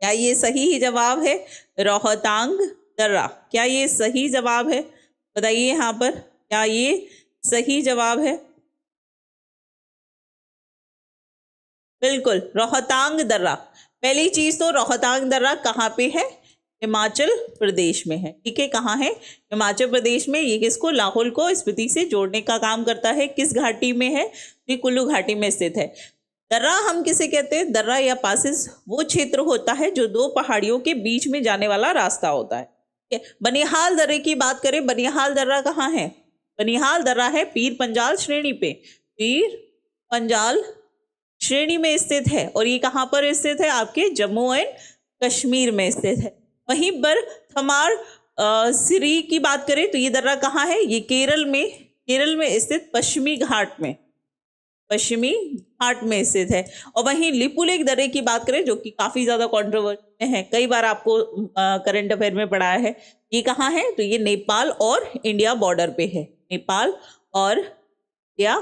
क्या ये सही जवाब है? रोहतांग दर्रा, क्या ये सही जवाब है? बताइए यहाँ पर, क्या ये सही जवाब है? बिल्कुल, रोहतांग दर्रा। पहली चीज तो रोहतांग दर्रा कहाँ पे है? हिमाचल प्रदेश में है, ठीक है। कहाँ है? हिमाचल प्रदेश में। ये किसको? लाहौल को स्पीति से जोड़ने का काम करता है। किस घाटी में है? ये कुल्लू घाटी में स्थित है। दर्रा हम किसे कहते हैं? दर्रा या पासेस वो क्षेत्र होता है जो दो पहाड़ियों के बीच में जाने वाला रास्ता होता है, ठीक है। बनिहाल दर्रे की बात करें, बनिहाल दर्रा कहाँ है? बनिहाल दर्रा है पीर पंजाल श्रेणी पे, पीर पंजाल श्रेणी में स्थित है, और ये कहाँ पर स्थित है? आपके जम्मू एंड कश्मीर में स्थित है। वहीं पर थमार सिरी की बात करें तो ये दर्रा कहाँ है? ये केरल में स्थित पश्चिमी हार्ट में स्थित है। और वहीं लिपुलेख दर्रे की बात करें जो कि काफी ज्यादा कंट्रोवर्सी है, कई बार आपको करंट अफेयर में पढ़ाया है, ये कहाँ है, तो ये नेपाल और इंडिया बॉर्डर पे है। नेपाल और इंडिया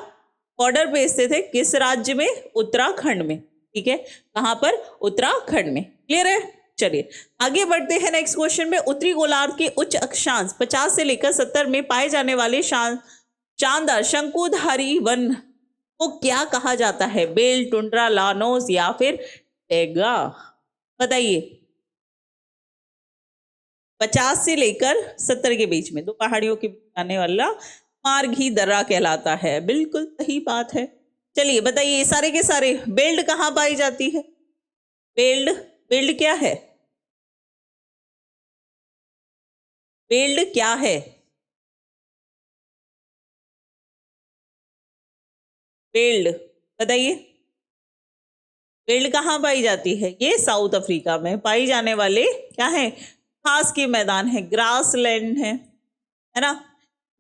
बॉर्डर पे स्थित है, किस राज्य में, उत्तराखंड में। ठीक है, कहाँ पर, उत्तराखंड में। क्लियर है, चलिए आगे बढ़ते हैं नेक्स्ट क्वेश्चन में। उत्तरी गोलार्ध के उच्च अक्षांश 50 से लेकर 70 में पाए जाने वाले शानदार शंकुधारी वन को क्या कहा जाता है, बेल, टुंड्रा, लानोस या फिर टैगा, बताइए। 50 से लेकर 70 के बीच में दो पहाड़ियों के आने वाला मार्गी दर्रा कहलाता है, बिल्कुल सही बात है। चलिए बताइए, सारे के सारे बेल्ट कहाँ पाई जाती है, बेल्ट, बेल्ट क्या है, बेल्ट क्या है, बेल्ट बताइए, बेल्ट कहाँ पाई जाती है, ये साउथ अफ्रीका में पाई जाने वाले क्या है, घास के मैदान है, ग्रास लैंड है ना,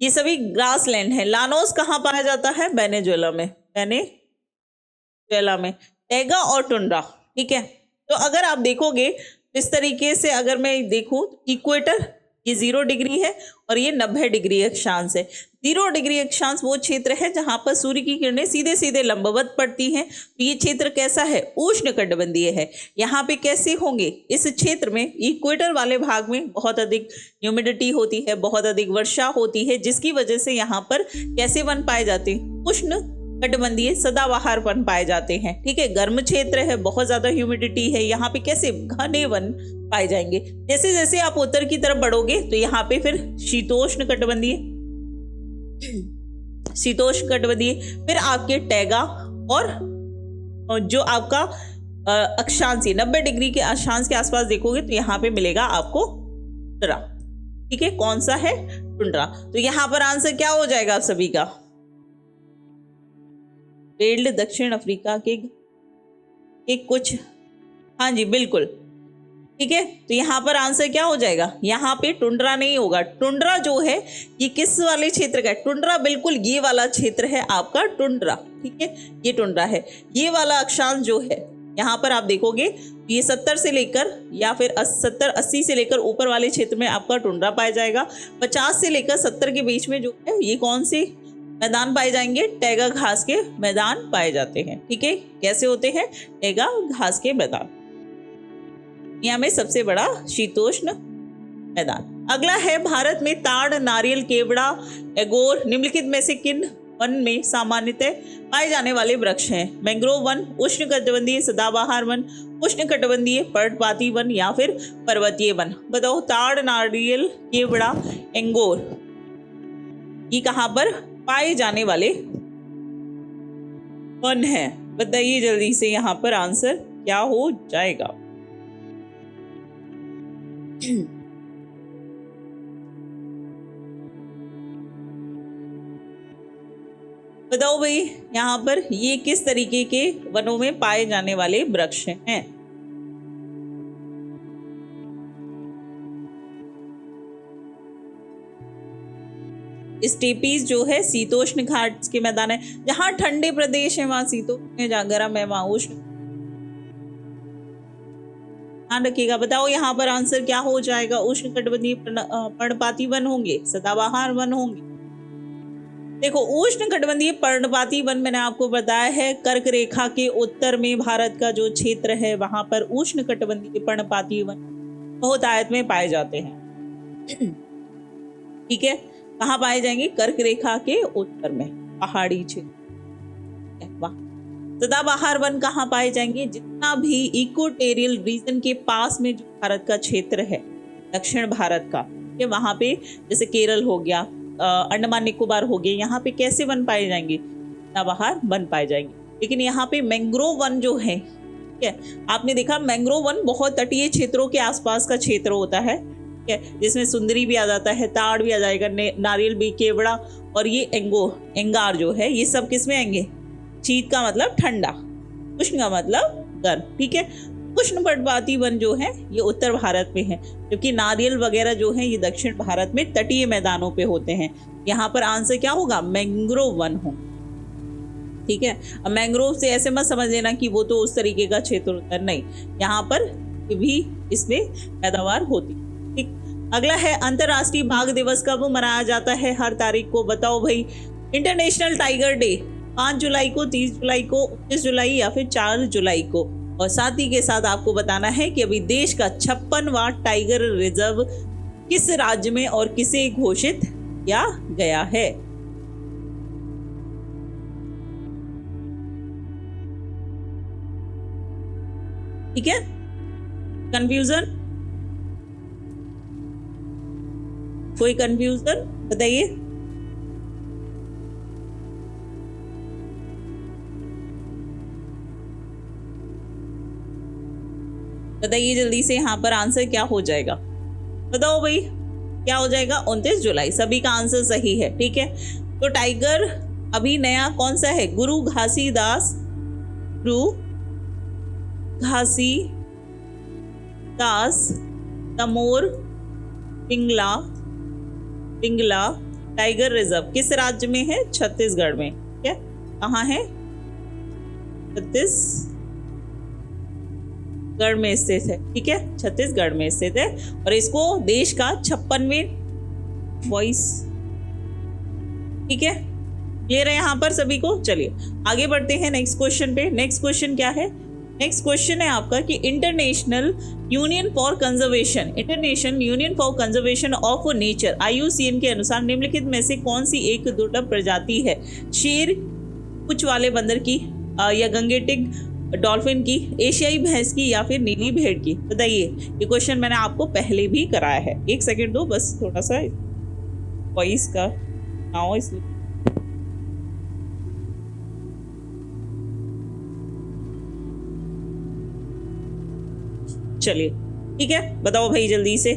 ये सभी ग्रास लैंड है। लानोस कहाँ पाया जाता है, वेनेजुएला में, वेनेजुएला में। टैगा और टुंड्रा, ठीक है। तो अगर आप देखोगे इस तरीके से, अगर मैं देखूं, इक्वेटर ये 0 डिग्री है और ये 90 डिग्री अक्षांश है। 0 डिग्री अक्षांश वो क्षेत्र है जहां पर सूर्य की किरणें सीधे सीधे लंबवत पड़ती हैं। तो ये क्षेत्र कैसा है, उष्णकटिबंधीय है। यहाँ पे कैसे होंगे, इस क्षेत्र में इक्वेटर वाले भाग में बहुत अधिक ह्यूमिडिटी होती है, बहुत अधिक वर्षा होती है, जिसकी वजह से यहाँ पर कैसे वन पाए जाते हैं, उष्ण कटिबंधीय सदाबहार वन पाए जाते हैं। ठीक है, गर्म क्षेत्र है, बहुत ज्यादा ह्यूमिडिटी है, यहाँ पे कैसे घने वन पाए जाएंगे। जैसे जैसे आप उत्तर की तरफ बढ़ोगे तो यहाँ पे फिर शीतोष्ण कटिबंधीय, शीतोष्ण कटिबंधीय, फिर आपके टैगा और जो आपका अक्षांश 90 डिग्री के अक्षांश के आसपास देखोगे तो यहाँ पे मिलेगा आपको टुंड्रा। ठीक है, कौन सा है, टुंड्रा। तो यहाँ पर आंसर क्या हो जाएगा आप सभी का, बेल्ट दक्षिण अफ्रीका के कुछ, हाँ जी बिल्कुल, ठीक है। तो यहाँ पर आंसर क्या हो जाएगा, यहाँ पे टुंड्रा नहीं होगा। टुंड्रा जो है ये किस वाले क्षेत्र का है, टुंड्रा बिल्कुल ये वाला क्षेत्र है आपका टुंड्रा। ठीक है, ये टुंड्रा है, ये वाला अक्षांश जो है यहाँ पर आप देखोगे ये 70 से लेकर या फिर 70-80 से लेकर ऊपर वाले क्षेत्र में आपका टुंड्रा पाया जाएगा। 50 से लेकर 70 के बीच में जो है ये कौन सी मैदान पाए जाएंगे, टैगा घास के मैदान पाए जाते हैं। ठीक है, कैसे होते हैं, टैगा घास के मैदान, यहाँ में सबसे बड़ा शीतोष्ण मैदान। अगला है, भारत में ताड़, नारियल, केवड़ा, एगोर निम्नलिखित में से किन वन में सामान्यतः पाए जाने वाले वृक्ष हैं, मैंग्रोव वन, उष्णकटिबंधीय सदाबहार वन, उष्णकटिबंधीय पर्णपाती वन या फिर पर्वतीय वन। बताओ, ताड़, नारियल, केवड़ा, एंगोर ये कहाँ पर पाए जाने वाले वन है, बताइए जल्दी से, यहाँ पर आंसर क्या हो जाएगा। बताओ भाई, यहाँ पर ये किस तरीके के वनों में पाए जाने वाले वृक्ष हैं। स्टेपीज जो है शीतोष्ण घाट के मैदान है, जहां ठंडे प्रदेश है वहां शीतोष्ण, जहां गर्म है वहां उष्ण, ध्यान रखिएगा। बताओ यहाँ पर आंसर क्या हो जाएगा, उष्णकटिबंधीय पर्णपाती वन होंगे, सदाबहार वन होंगे। देखो, उष्णकटिबंधीय पर्णपाती वन मैंने आपको बताया है कर्क रेखा के उत्तर में भारत का जो क्षेत्र है वहां पर उष्णकटिबंधीय पर्णपाती वन बहुत आयत में पाए जाते हैं। ठीक है, कहाँ पाए जाएंगे, कर्क रेखा के उत्तर में, पहाड़ी क्षेत्र। सदाबहार वन कहाँ पाए जाएंगे, जितना भी इक्वेटोरियल रीजन के पास में जो भारत का क्षेत्र है, दक्षिण भारत का, ये वहां पे जैसे केरल हो गया, अंडमान निकोबार हो गए, यहाँ पे कैसे वन पाए जाएंगे, सदाबहार वन पाए जाएंगे। लेकिन यहाँ पे मैंग्रोव वन जो है, ठीक है, आपने देखा मैंग्रोव वन बहुत तटीय क्षेत्रों के आसपास का क्षेत्र होता है, ठीक है, जिसमें सुंदरी भी आ जाता है, ताड़ भी आ जाएगा, नारियल भी, केवड़ा और ये एंगार जो है, ये सब किस में आएंगे, शीत का मतलब ठंडा, उष्ण का मतलब गर्म। ठीक है, उष्ण पर्णपाती वन जो है ये उत्तर भारत में है, जबकि नारियल वगैरह जो है ये दक्षिण भारत में तटीय मैदानों पे होते हैं। यहाँ पर आंसर क्या होगा, मैंग्रोव वन हो। ठीक है। अब मैंग्रोव से ऐसे मत समझ लेना कि वो तो उस तरीके का क्षेत्र होता है, नहीं, यहाँ पर भी इसमें पैदावार होती है। ठीक। अगला है अंतरराष्ट्रीय बाघ दिवस कब मनाया जाता है, हर तारीख को, बताओ भाई। इंटरनेशनल टाइगर डे 5 जुलाई को, 30 जुलाई को, 29 जुलाई या फिर 4 जुलाई को। और साथ ही के साथ आपको बताना है कि अभी देश का 56वां टाइगर रिजर्व किस राज्य में और किसे घोषित किया गया है। ठीक है, कंफ्यूजन, कोई कंफ्यूजन बताइए। बताइए जल्दी से, यहाँ पर आंसर क्या हो जाएगा, बताओ भाई क्या हो जाएगा। 29 जुलाई, सभी का आंसर सही है। ठीक है, तो टाइगर अभी नया कौन सा है, गुरु घासीदास, गुरु घासीदास तमोर पिंगला टाइगर रिजर्व किस राज्य में है, छत्तीसगढ़ में। ठीक है, कहाँ है, छत्तीसगढ़ में स्थित है। ठीक है, छत्तीसगढ़ में स्थित है और इसको देश का 56वें वॉइस। ठीक है, क्लियर है यहाँ पर सभी को। चलिए आगे बढ़ते हैं नेक्स्ट क्वेश्चन पे। नेक्स्ट क्वेश्चन क्या है, नेक्स्ट क्वेश्चन है आपका कि international union for conservation of nature IUCN के अनुसार निम्नलिखित में से कौन सी एक दुर्लभ प्रजाति है, शेर, पूंछ वाले बंदर की या गंगेटिक डॉल्फिन की, एशियाई भैंस की या फिर नीली भेड़ की। बताइए, ये क्वेश्चन मैंने आपको पहले भी कराया है। एक सेकंड दो, बस थोड़ा सा वॉइस का ना हो इसलिए। चलिए ठीक है, बताओ भाई जल्दी से।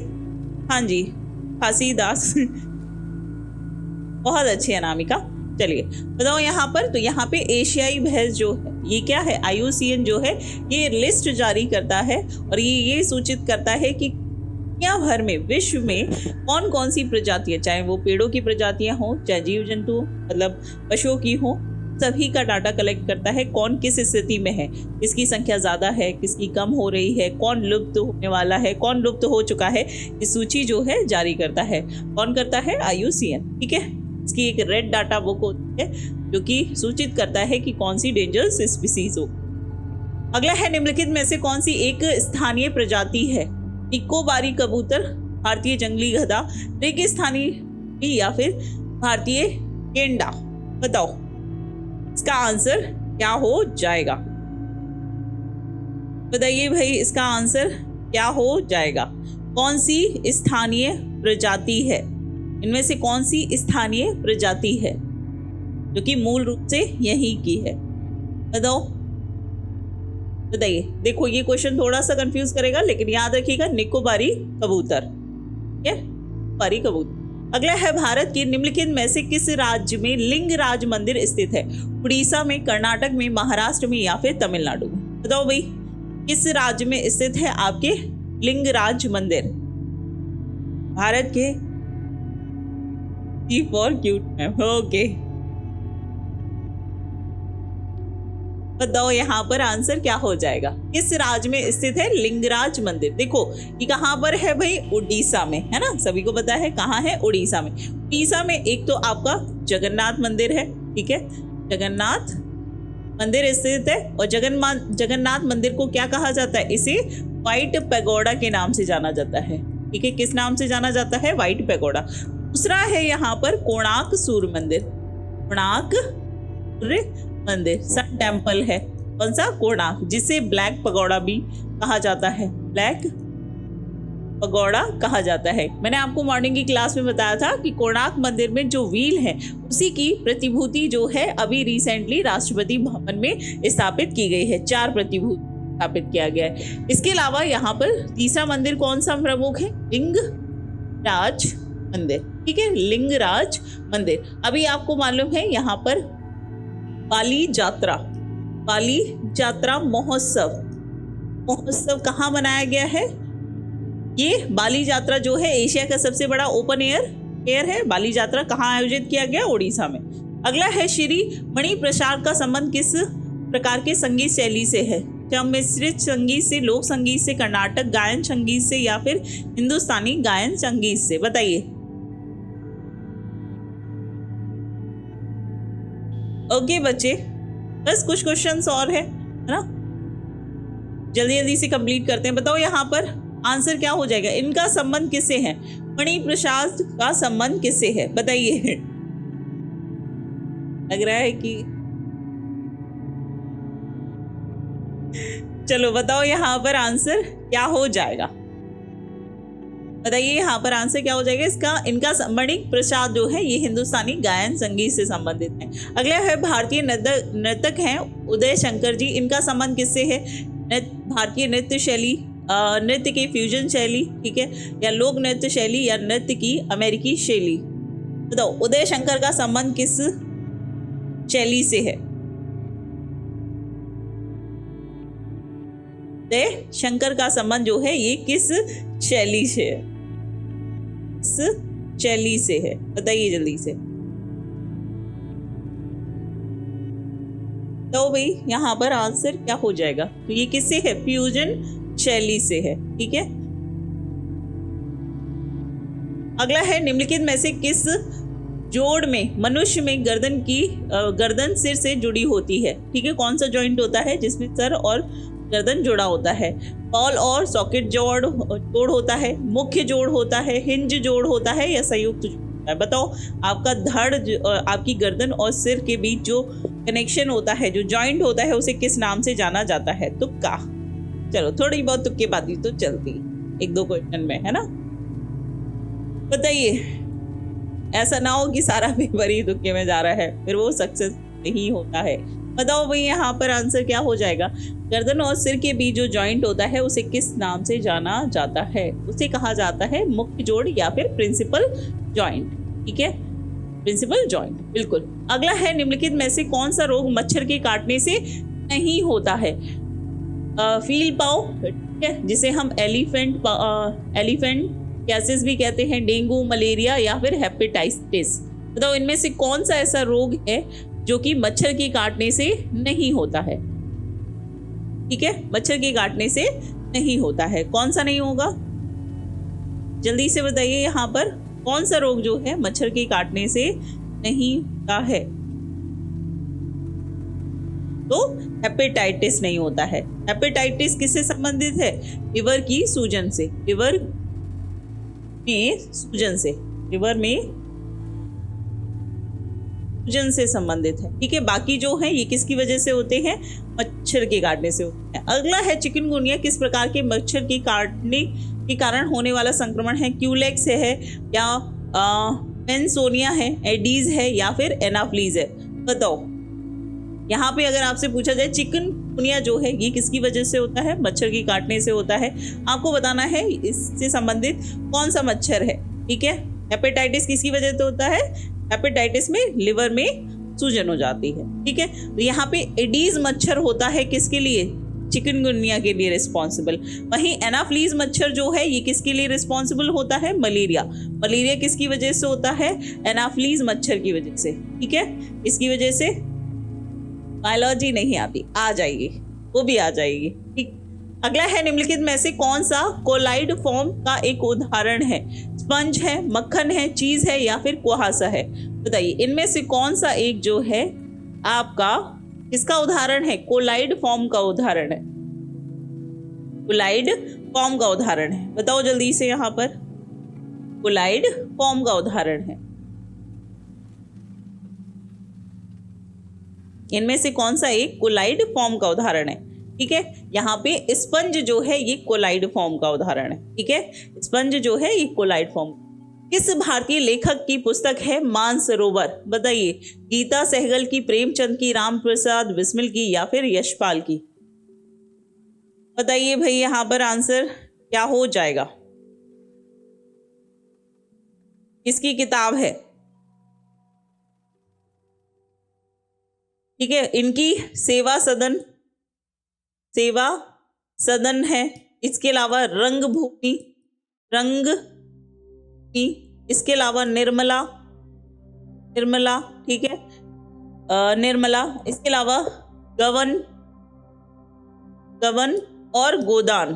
हाँ जी, घासीदास बहुत अच्छी अनामिका। चलिए बताओ यहाँ पर, तो यहाँ पे एशियाई भैंस जो है ये क्या है, IUCN जो है ये लिस्ट जारी करता है और ये सूचित करता है कि दुनिया भर में, विश्व में कौन कौन सी प्रजातियां, चाहे वो पेड़ों की प्रजातियां हो, चाहे जीव जंतु मतलब पशुओं की हो, सभी का डाटा कलेक्ट करता है। कौन किस स्थिति में है, किसकी संख्या ज्यादा है, किसकी कम हो रही है, कौन लुप्त होने वाला है, कौन लुप्त हो चुका है, इस सूची जो है जारी करता है। कौन करता है, IUCN। ठीक है, इसकी एक रेड डाटा बुक होती है जो कि सूचित करता है कि कौन सी डेंजरस स्पीसीज हो। अगला है निम्नलिखित में से कौन सी एक स्थानीय प्रजाति है, निकोबारी कबूतर, भारतीय जंगली गधा, रेगिस्तानी या फिर भारतीय गेंडा। बताओ इसका आंसर क्या हो जाएगा, बताइए भाई इसका आंसर क्या हो जाएगा। कौन सी स्थानीय प्रजाति है, इनमें से कौन सी स्थानीय प्रजाति है जो कि मूल रूप से यही की है, बताओ बताइए। देखो ये क्वेश्चन थोड़ा सा कंफ्यूज करेगा, लेकिन याद रखिएगा निकोबारी कबूतर। ठीक है, निकोबारी कबूतर। अगला है भारत के निम्नलिखित में से किस राज्य में लिंगराज मंदिर स्थित है, उड़ीसा में, कर्नाटक में, महाराष्ट्र में या फिर तमिलनाडु में। बताओ भाई किस राज्य में स्थित है आपके लिंगराज मंदिर, भारत के। फॉर क्यूट मैम, ओके बताओ यहाँ पर आंसर क्या हो जाएगा, किस राज्य में स्थित है लिंगराज मंदिर। देखो ये कहाँ पर है भाई, उड़ीसा में, है ना, सभी को पता है कहाँ है, उड़ीसा में। उड़ीसा में एक तो आपका जगन्नाथ मंदिर है। ठीक है, जगन्नाथ मंदिर स्थित है और जगन्नाथ मंदिर को क्या कहा जाता है, इसे व्हाइट पैगोडा के नाम से जाना जाता है। ठीक है, किस नाम से जाना जाता है, व्हाइट पैगोडा। दूसरा है यहाँ पर कोणार्क सूर्य मंदिर, कोणार्क सूर्य मंदिर, सन टेम्पल है। कौन सा, कोणार्क, जिसे ब्लैक पगोड़ा भी कहा जाता है, ब्लैक पगोड़ा कहा जाता है। मैंने आपको मॉर्निंग की क्लास में बताया था कि कोणार्क मंदिर में जो व्हील है उसी की प्रतिभूति जो है अभी रिसेंटली राष्ट्रपति भवन में स्थापित की गई है, 4 प्रतिभूति स्थापित किया गया है। इसके अलावा यहाँ पर तीसरा मंदिर कौन सा प्रमुख है, लिंगराज मंदिर। ठीक है, लिंगराज मंदिर। अभी आपको मालूम है यहाँ पर बाली जात्रा महोत्सव कहाँ मनाया गया है, ये बाली यात्रा जो है एशिया का सबसे बड़ा ओपन एयर है। बाली यात्रा कहाँ आयोजित किया गया, उड़ीसा में। अगला है श्री मणि प्रसाद का संबंध किस प्रकार के संगीत शैली से है? क्या मिश्रित संगीत से, लोक संगीत से, कर्नाटक गायन संगीत से या फिर हिंदुस्तानी गायन संगीत से? बताइए। ओके बच्चे, बस कुछ क्वेश्चंस और है ना, जल्दी जल्दी से कंप्लीट करते हैं। बताओ यहाँ पर आंसर क्या हो जाएगा? इनका संबंध किससे है? मणि प्रसाद का संबंध किससे है? बताइए। लग रहा है कि चलो बताओ यहाँ पर आंसर क्या हो जाएगा? बताइए यहाँ पर आंसर क्या हो जाएगा इसका? इनका मणि प्रसाद जो है ये हिंदुस्तानी गायन संगीत से संबंधित है। अगला है भारतीय नर्तक हैं उदय शंकर जी, इनका संबंध किससे है? भारतीय नृत्य शैली, नृत्य की फ्यूजन शैली, ठीक है, या लोक नृत्य शैली, या नृत्य की अमेरिकी शैली? बताओ उदय शंकर का संबंध किस शैली से है? उदय शंकर का संबंध जो है ये किस शैली से है? किस शैली से है? बताइए जल्दी से। तो भाई यहाँ पर आंसर क्या हो जाएगा? तो ये किससे है? फ्यूजन शैली से है, ठीक है। अगला है निम्नलिखित में से किस जोड़ में मनुष्य में गर्दन सिर से जुड़ी होती है? ठीक है, कौन सा जॉइंट होता है जिसमें सर और गर्दन जुड़ा होता है? बॉल और सॉकेट जोड़ होता है, मुख्य जोड़ होता है, हिंज जोड़ होता है, या संयुक्त जोड़ होता है? बताओ आपका धड़, आपकी गर्दन और सिर के बीच जो कनेक्शन होता है, जो जॉइंट होता है, उसे किस नाम से जाना जाता है? तुक्का। चलो थोड़ी बहुत तुक्केबाजी तो चलती एक दो क्वेश्चन में, है ना। बताइए, ऐसा ना हो कि सारा पेपर ही तुक्के में जा रहा है, फिर वो सक्सेस नहीं होता है। बताओ भाई यहाँ पर आंसर क्या हो जाएगा? गर्दन और सिर के बीच जो जॉइंट होता है उसे किस नाम से जाना जाता है? उसे कहा जाता है मुख्य जोड़ या फिर प्रिंसिपल जॉइंट, ठीक है, प्रिंसिपल जॉइंट, बिल्कुल। अगला है निम्नलिखित में से कौन सा रोग मच्छर के काटने से नहीं होता है? फील पाव, ठीक है, जिसे हम एलिफेंट कैसेस भी कहते हैं, डेंगू, मलेरिया या फिर हेपेटाइटिस? बताओ इनमें से कौन सा ऐसा रोग है जो कि मच्छर के काटने से नहीं होता है? ठीक है, मच्छर के काटने से नहीं होता है। कौन सा नहीं होगा? जल्दी से बताइए यहाँ पर कौन सा रोग जो है मच्छर के काटने से नहीं होता है? तो हेपेटाइटिस नहीं होता है। हेपेटाइटिस किससे संबंधित है? लिवर की सूजन से, लिवर में सूजन से संबंधित है, ठीक है। बाकी जो है ये किसकी वजह से होते हैं? मच्छर के काटने से होते हैं। अगला है चिकनगुनिया किस प्रकार के मच्छर के काटने के कारण होने वाला संक्रमण है? क्यूलेक्स है, या मेंसोनिया है, एडीज है, या फिर एनाफ्लीज है? बताओ यहाँ पे अगर आपसे पूछा जाए चिकनगुनिया जो है ये किसकी वजह से होता है? मच्छर के काटने से होता है। आपको बताना है इससे संबंधित कौन सा मच्छर है, ठीक है। हेपेटाइटिस किसकी वजह से होता है? हेपेटाइटिस में लिवर में सूजन हो जाती है, ठीक है। तो यहाँ पे एडीज मच्छर होता है किसके लिए? चिकनगुनिया के लिए रिस्पॉन्सिबल। वहीं एनाफ्लीज मच्छर जो है ये किसके लिए रिस्पॉन्सिबल होता है? मलेरिया। मलेरिया किसकी वजह से होता है? एनाफ्लीज मच्छर की वजह से, ठीक है। इसकी वजह से बायोलॉजी नहीं आती, आ जाएगी, वो भी आ जाएगी, ठीक। अगला है निम्नलिखित में से कौन सा कोलाइड फॉर्म का एक उदाहरण है? स्पंज है, मक्खन है, चीज है, या फिर कुहासा है? बताइए इनमें से कौन सा एक जो है आपका किसका उदाहरण है? कोलाइड फॉर्म का उदाहरण है, कोलाइड फॉर्म का उदाहरण है। बताओ जल्दी से यहाँ पर, कोलाइड फॉर्म का उदाहरण है। इनमें से कौन सा एक कोलाइड फॉर्म का उदाहरण है? ठीक है, यहाँ पे स्पंज जो है ये कोलाइड फॉर्म का उदाहरण है, ठीक है। स्पंज जो है ये कोलाइड फॉर्म। किस भारतीय लेखक की पुस्तक है मानसरोवर? बताइए, गीता सहगल की, प्रेमचंद की, राम प्रसाद बिस्मिल की, या फिर यशपाल की? बताइए भाई यहाँ पर आंसर क्या हो जाएगा? किसकी किताब है? ठीक है, इनकी सेवा सदन है। इसके अलावा रंगभूमि, इसके अलावा निर्मला, ठीक है, निर्मला, इसके अलावा गवन, गवन और गोदान,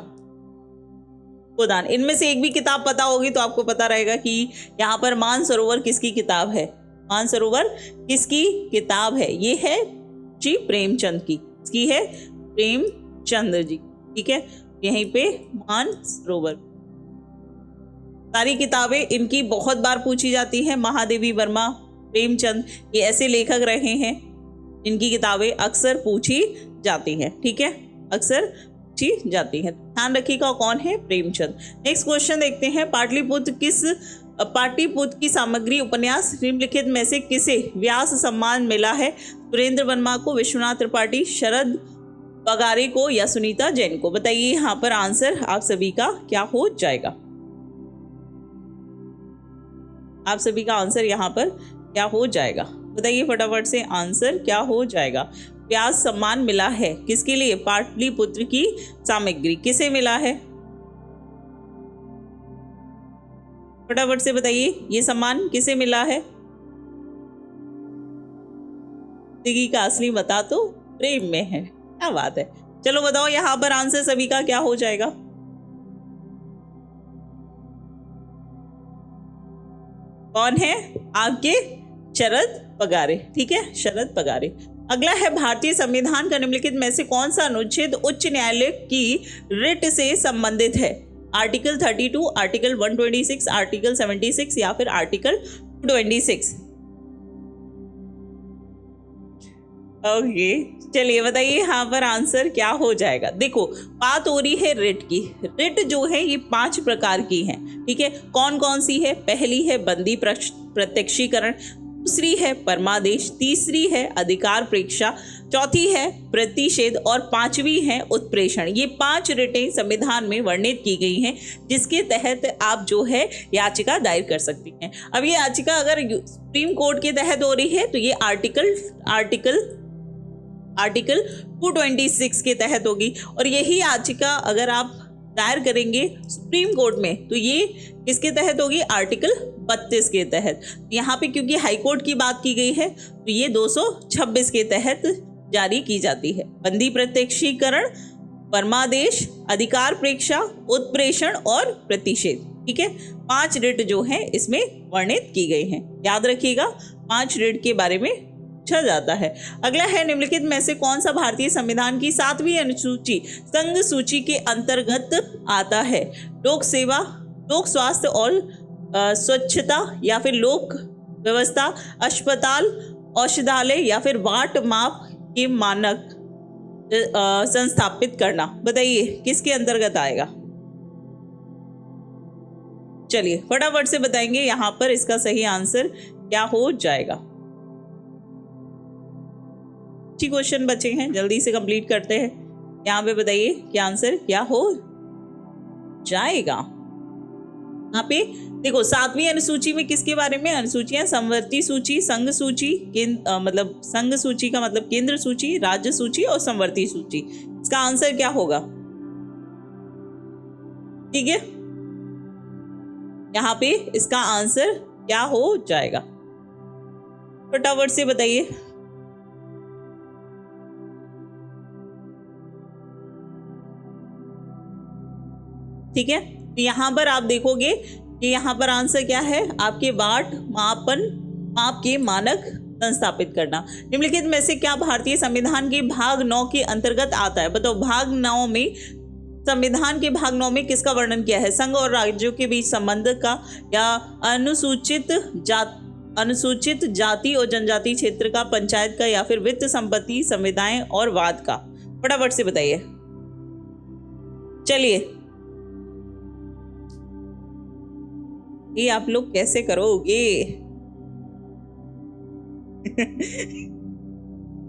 गोदान, इनमें से एक भी किताब पता होगी तो आपको पता रहेगा कि यहाँ पर मानसरोवर किसकी किताब है, मानसरोवर किसकी किताब है, ये है जी प्रेमचंद की, इसकी है प्रेमचंद जी, ठीक है। यहीं पे मानसरोवर, सारी किताबें इनकी बहुत बार पूछी जाती हैं। महादेवी वर्मा, प्रेमचंद, ये ऐसे लेखक रहे हैं इनकी किताबें अक्सर पूछी जाती हैं, ठीक है, अक्सर पूछी जाती हैं, ध्यान रखिएगा कौन है, प्रेमचंद। नेक्स्ट क्वेश्चन देखते हैं, पाटलिपुत्र की सामग्री उपन्यास निम्नलिखित में से किसे व्यास सम्मान मिला है? सुरेंद्र वर्मा को, विश्वनाथ त्रिपाठी, शरद पगारे को या सुनीता जैन को? बताइए यहाँ पर आंसर आप सभी का क्या हो जाएगा, आप सभी का आंसर यहाँ पर क्या हो जाएगा, बताइए फटाफट से, आंसर क्या हो जाएगा। व्यास सम्मान मिला है किसके लिए? पाटलिपुत्र की सामग्री किसे मिला है, फटाफट से बताइए, ये सम्मान किसे मिला है? जिंदगी का असली बता तो प्रेम में है, क्या बात है। चलो बताओ यहाँ पर आंसर सभी का क्या हो जाएगा, कौन है आपके? शरद पगारे, ठीक है, शरद पगारे। अगला है, भारतीय संविधान का निम्नलिखित में से कौन सा अनुच्छेद उच्च न्यायालय की रिट से संबंधित है? आर्टिकल 32, आर्टिकल 126, आर्टिकल 76 या फिर आर्टिकल 26? ओके, चलिए बताइए यहाँ पर आंसर क्या हो जाएगा। देखो बात हो रही है रिट की, रिट जो है ये 5 प्रकार की है, ठीक है, कौन कौन सी है? पहली है बंदी प्रत्यक्षीकरण, दूसरी है परमादेश, तीसरी है अधिकार प्रेक्षा, चौथी है प्रतिषेध और पांचवी है उत्प्रेषण। ये 5 रिटें संविधान में वर्णित की गई हैं जिसके तहत आप जो है याचिका दायर कर सकती हैं। अब ये याचिका अगर सुप्रीम कोर्ट के तहत हो रही है तो ये आर्टिकल 226 के तहत होगी, और यही याचिका अगर आप दायर करेंगे सुप्रीम कोर्ट में तो ये किसके तहत होगी? आर्टिकल 32 के तहत। यहाँ पे क्योंकि हाई कोर्ट की बात की गई है तो ये 226 के तहत जारी की जाती है। बंदी प्रत्यक्षीकरण, परमादेश, अधिकार प्रेक्षा, उत्प्रेषण और प्रतिषेध, ठीक है, 5 रिट जो है इसमें वर्णित की गई हैं। याद रखिएगा 5 रिट के बारे में पूछा जाता है। अगला है, निम्नलिखित में से कौन सा भारतीय संविधान की 7वीं अनुसूची संघ सूची के अंतर्गत आता है? लोक सेवा, लोक स्वास्थ्य और स्वच्छता या फिर लोक व्यवस्था, अस्पताल, औषधालय या फिर वाट माप के मानक संस्थापित करना? बताइए किसके अंतर्गत आएगा? चलिए फटाफट से बताएंगे यहाँ पर इसका सही आंसर क्या हो जाएगा। क्वेश्चन बचे हैं, जल्दी से कंप्लीट करते हैं। यहाँ पे बताइए कि आंसर क्या हो जाएगा। यहाँ पे देखो 7वीं अनुसूची में किसके बारे में? अनुसूचियां समवर्ती सूची, संघ सूची, मतलब संघ सूची का मतलब केंद्र सूची, राज्य सूची और समवर्ती सूची। इसका आंसर क्या होगा? ठीक है, यहाँ पे इसका आंसर क्या हो जाएगा फटाफट से बताइए। ठीक है, तो यहाँ पर आप देखोगे कि यहाँ पर आंसर क्या है आपके? वाट माप के मानक संस्थापित करना। निम्नलिखित में से क्या भारतीय संविधान के भाग 9 के अंतर्गत आता है? बताओ भाग 9 में, संविधान के भाग 9 में किसका वर्णन किया है? संघ और राज्यों के बीच संबंध का, या अनुसूचित जाति और जनजाति क्षेत्र का, पंचायत का, या फिर वित्त संपत्ति, संविदाएं और वाद का? फटाफट से बताइए। चलिए ये आप लोग कैसे करोगे?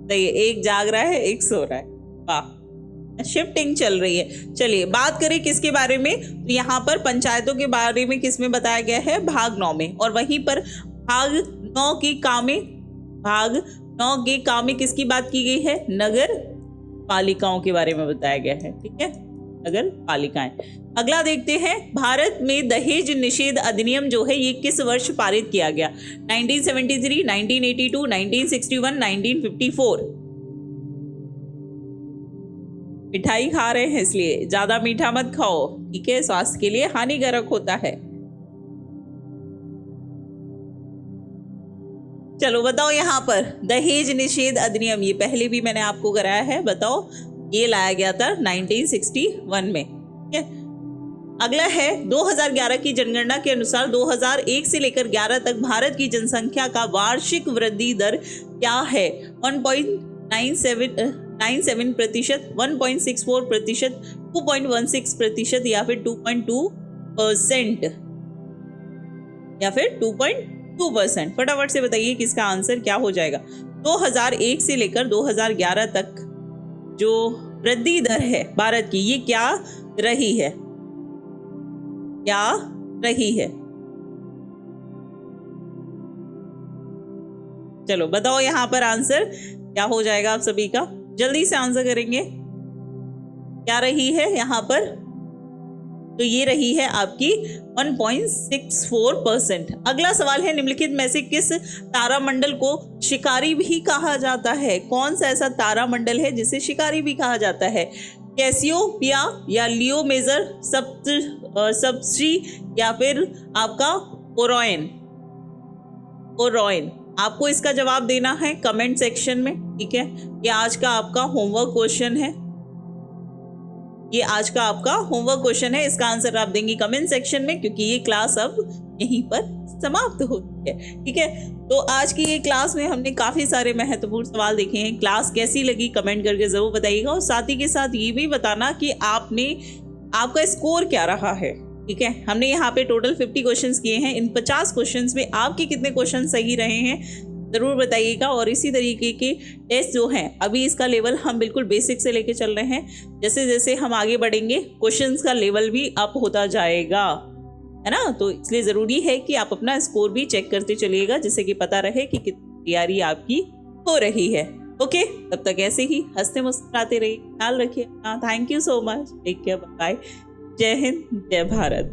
देखिए एक जाग रहा है, एक सो रहा है, वाह, शिफ्टिंग चल रही है। चलिए बात करें किसके बारे में, तो यहाँ पर पंचायतों के बारे में किसमें बताया गया है? भाग 9 में। और वहीं पर भाग 9 के काम में किसकी बात की गई है? नगर पालिकाओं के बारे में बताया गया है। ठीक है, नगर पालिकाएं। अगला देखते हैं, भारत में दहेज निषेध अधिनियम जो है ये किस वर्ष पारित किया गया? 1973, 1982, 1961, 1954। मिठाई खा रहे हैं इसलिए ज्यादा मीठा मत खाओ, ठीक है, स्वास्थ्य के लिए हानिकारक होता है। चलो बताओ यहाँ पर दहेज निषेध अधिनियम, ये पहले भी मैंने आपको कराया है, बताओ। ये लाया गया था 1961 में, ठीक है। अगला है 2011 की जनगणना के अनुसार 2001 से लेकर 11 तक भारत की जनसंख्या का वार्षिक वृद्धि दर क्या है? 1.97%, 1.64%, 2.16% या फिर 2.2% या फिर 2.2%। फटाफट से बताइए किसका आंसर क्या हो जाएगा। 2001 से लेकर 2011 तक जो वृद्धि दर है भारत की, ये क्या रही है? क्या रही है? चलो बताओ यहाँ पर आंसर क्या हो जाएगा आप सभी का, जल्दी से आंसर करेंगे। क्या रही है यहाँ पर? तो ये रही है आपकी 1.64%। अगला सवाल है, निम्नलिखित में से किस तारामंडल को शिकारी भी कहा जाता है? कौन सा ऐसा तारामंडल है जिसे शिकारी भी कहा जाता है? कैसियोपिया या लियो मेजर, सप्तर्षि या फिर आपका ओरायन? ओरायन। आपको इसका जवाब देना है कमेंट सेक्शन में, ठीक है। ये आज का आपका होमवर्क क्वेश्चन है, ये आज का आपका होमवर्क क्वेश्चन है। इसका आंसर आप देंगे कमेंट सेक्शन में, क्योंकि ये क्लास अब यहीं पर समाप्त होती है, ठीक है। तो आज की ये क्लास में हमने काफी सारे महत्वपूर्ण सवाल देखे हैं। क्लास कैसी लगी कमेंट करके जरूर बताइएगा, और साथ ही के साथ ये भी बताना कि आपका स्कोर क्या रहा है, ठीक है। हमने यहाँ पे टोटल 50 क्वेश्चंस किए हैं। इन 50 क्वेश्चंस में आपके कितने क्वेश्चन सही रहे हैं ज़रूर बताइएगा। और इसी तरीके के टेस्ट जो हैं, अभी इसका लेवल हम बिल्कुल बेसिक से लेके चल रहे हैं। जैसे जैसे हम आगे बढ़ेंगे क्वेश्चंस का लेवल भी अप होता जाएगा, है ना। तो इसलिए ज़रूरी है कि आप अपना स्कोर भी चेक करते चलिएगा, जिससे कि पता रहे कि कितनी तैयारी आपकी हो रही है। ओके, तब तक ऐसे ही हंसते मुस्कुराते रहिए, ख्याल रखिए। Thank you so much, take care, bye. जय हिंद, जय भारत।